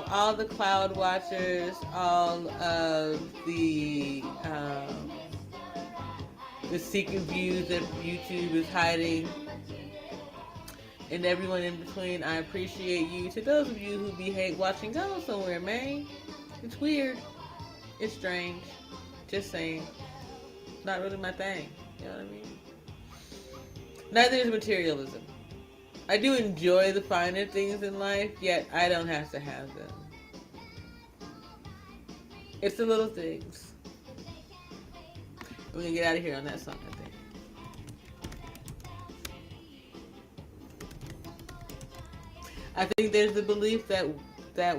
All the cloud watchers, all of the secret views that YouTube is hiding, and everyone in between. I appreciate you. To those of you who be hate watching, go somewhere, man. It's weird. It's strange. Just saying. Not really my thing. You know what I mean? Neither is materialism. I do enjoy the finer things in life, yet I don't have to have them. It's the little things. We're going to get out of here on that song, I think. I think there's the belief that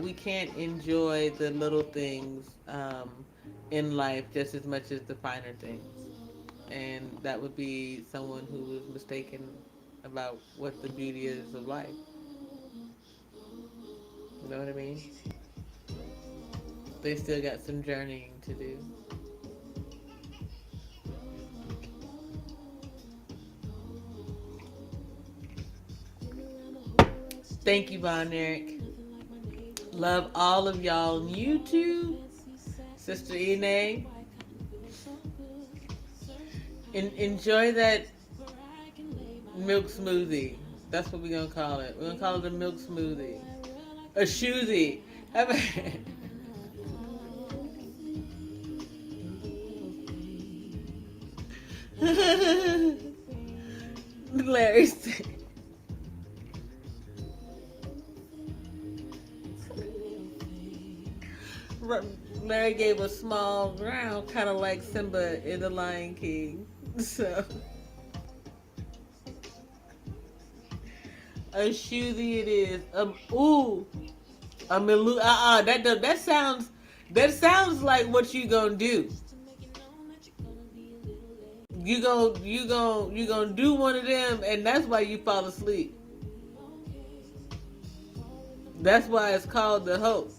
we can't enjoy the little things in life just as much as the finer things. And that would be someone who was mistaken about what the beauty is of life. You know what I mean? They still got some journeying to do. Thank you, Von Eric. Love all of y'all on YouTube. Sister Ine. Enjoy that milk smoothie. That's what we're gonna call it. We're gonna call it a milk smoothie. A shoozy. Larry said. Larry gave a small round, kind of like Simba in The Lion King. So, a shoozy it is. Ooh, a milu. That sounds like what you gonna do. You gonna do one of them, and that's why you fall asleep. That's why it's called the hope.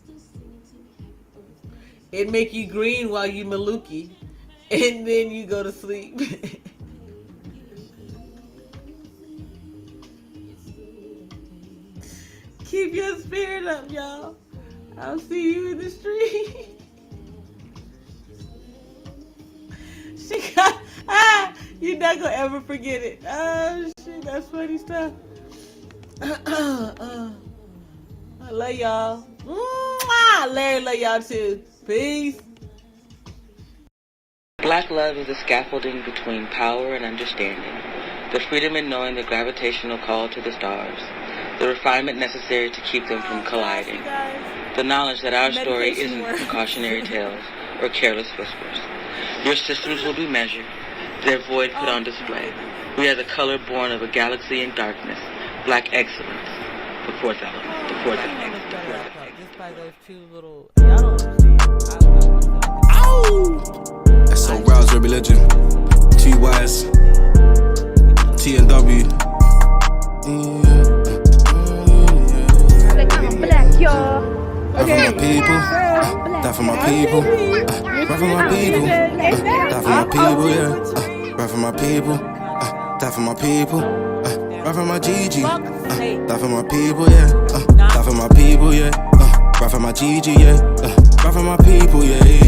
It make you green while you maluki, and then you go to sleep. Keep your spirit up, y'all. I'll see you in the street. She got, you're not gonna ever forget it. Oh shit, that's funny stuff. I love y'all. Larry love y'all too. Peace. Black love is the scaffolding between power and understanding, the freedom in knowing the gravitational call to the stars, the refinement necessary to keep them from colliding, the knowledge that our story isn't precautionary tales or careless whispers. Your systems will be measured, their void put on display. We are the color born of a galaxy in darkness, black excellence, the fourth element, the fourth element, the fourth element. Just by those two little, y'all don't understand. That's so rouse your religion. T-Wise, T&W. Black, y'all. Rap for my people, die for my people. Rap for my people, die for my people, yeah. Rap for my people, die for my people. Rap for my GG, die for my people, yeah. Die for my people, yeah. Rap for my GG, yeah. Rap for my people, yeah.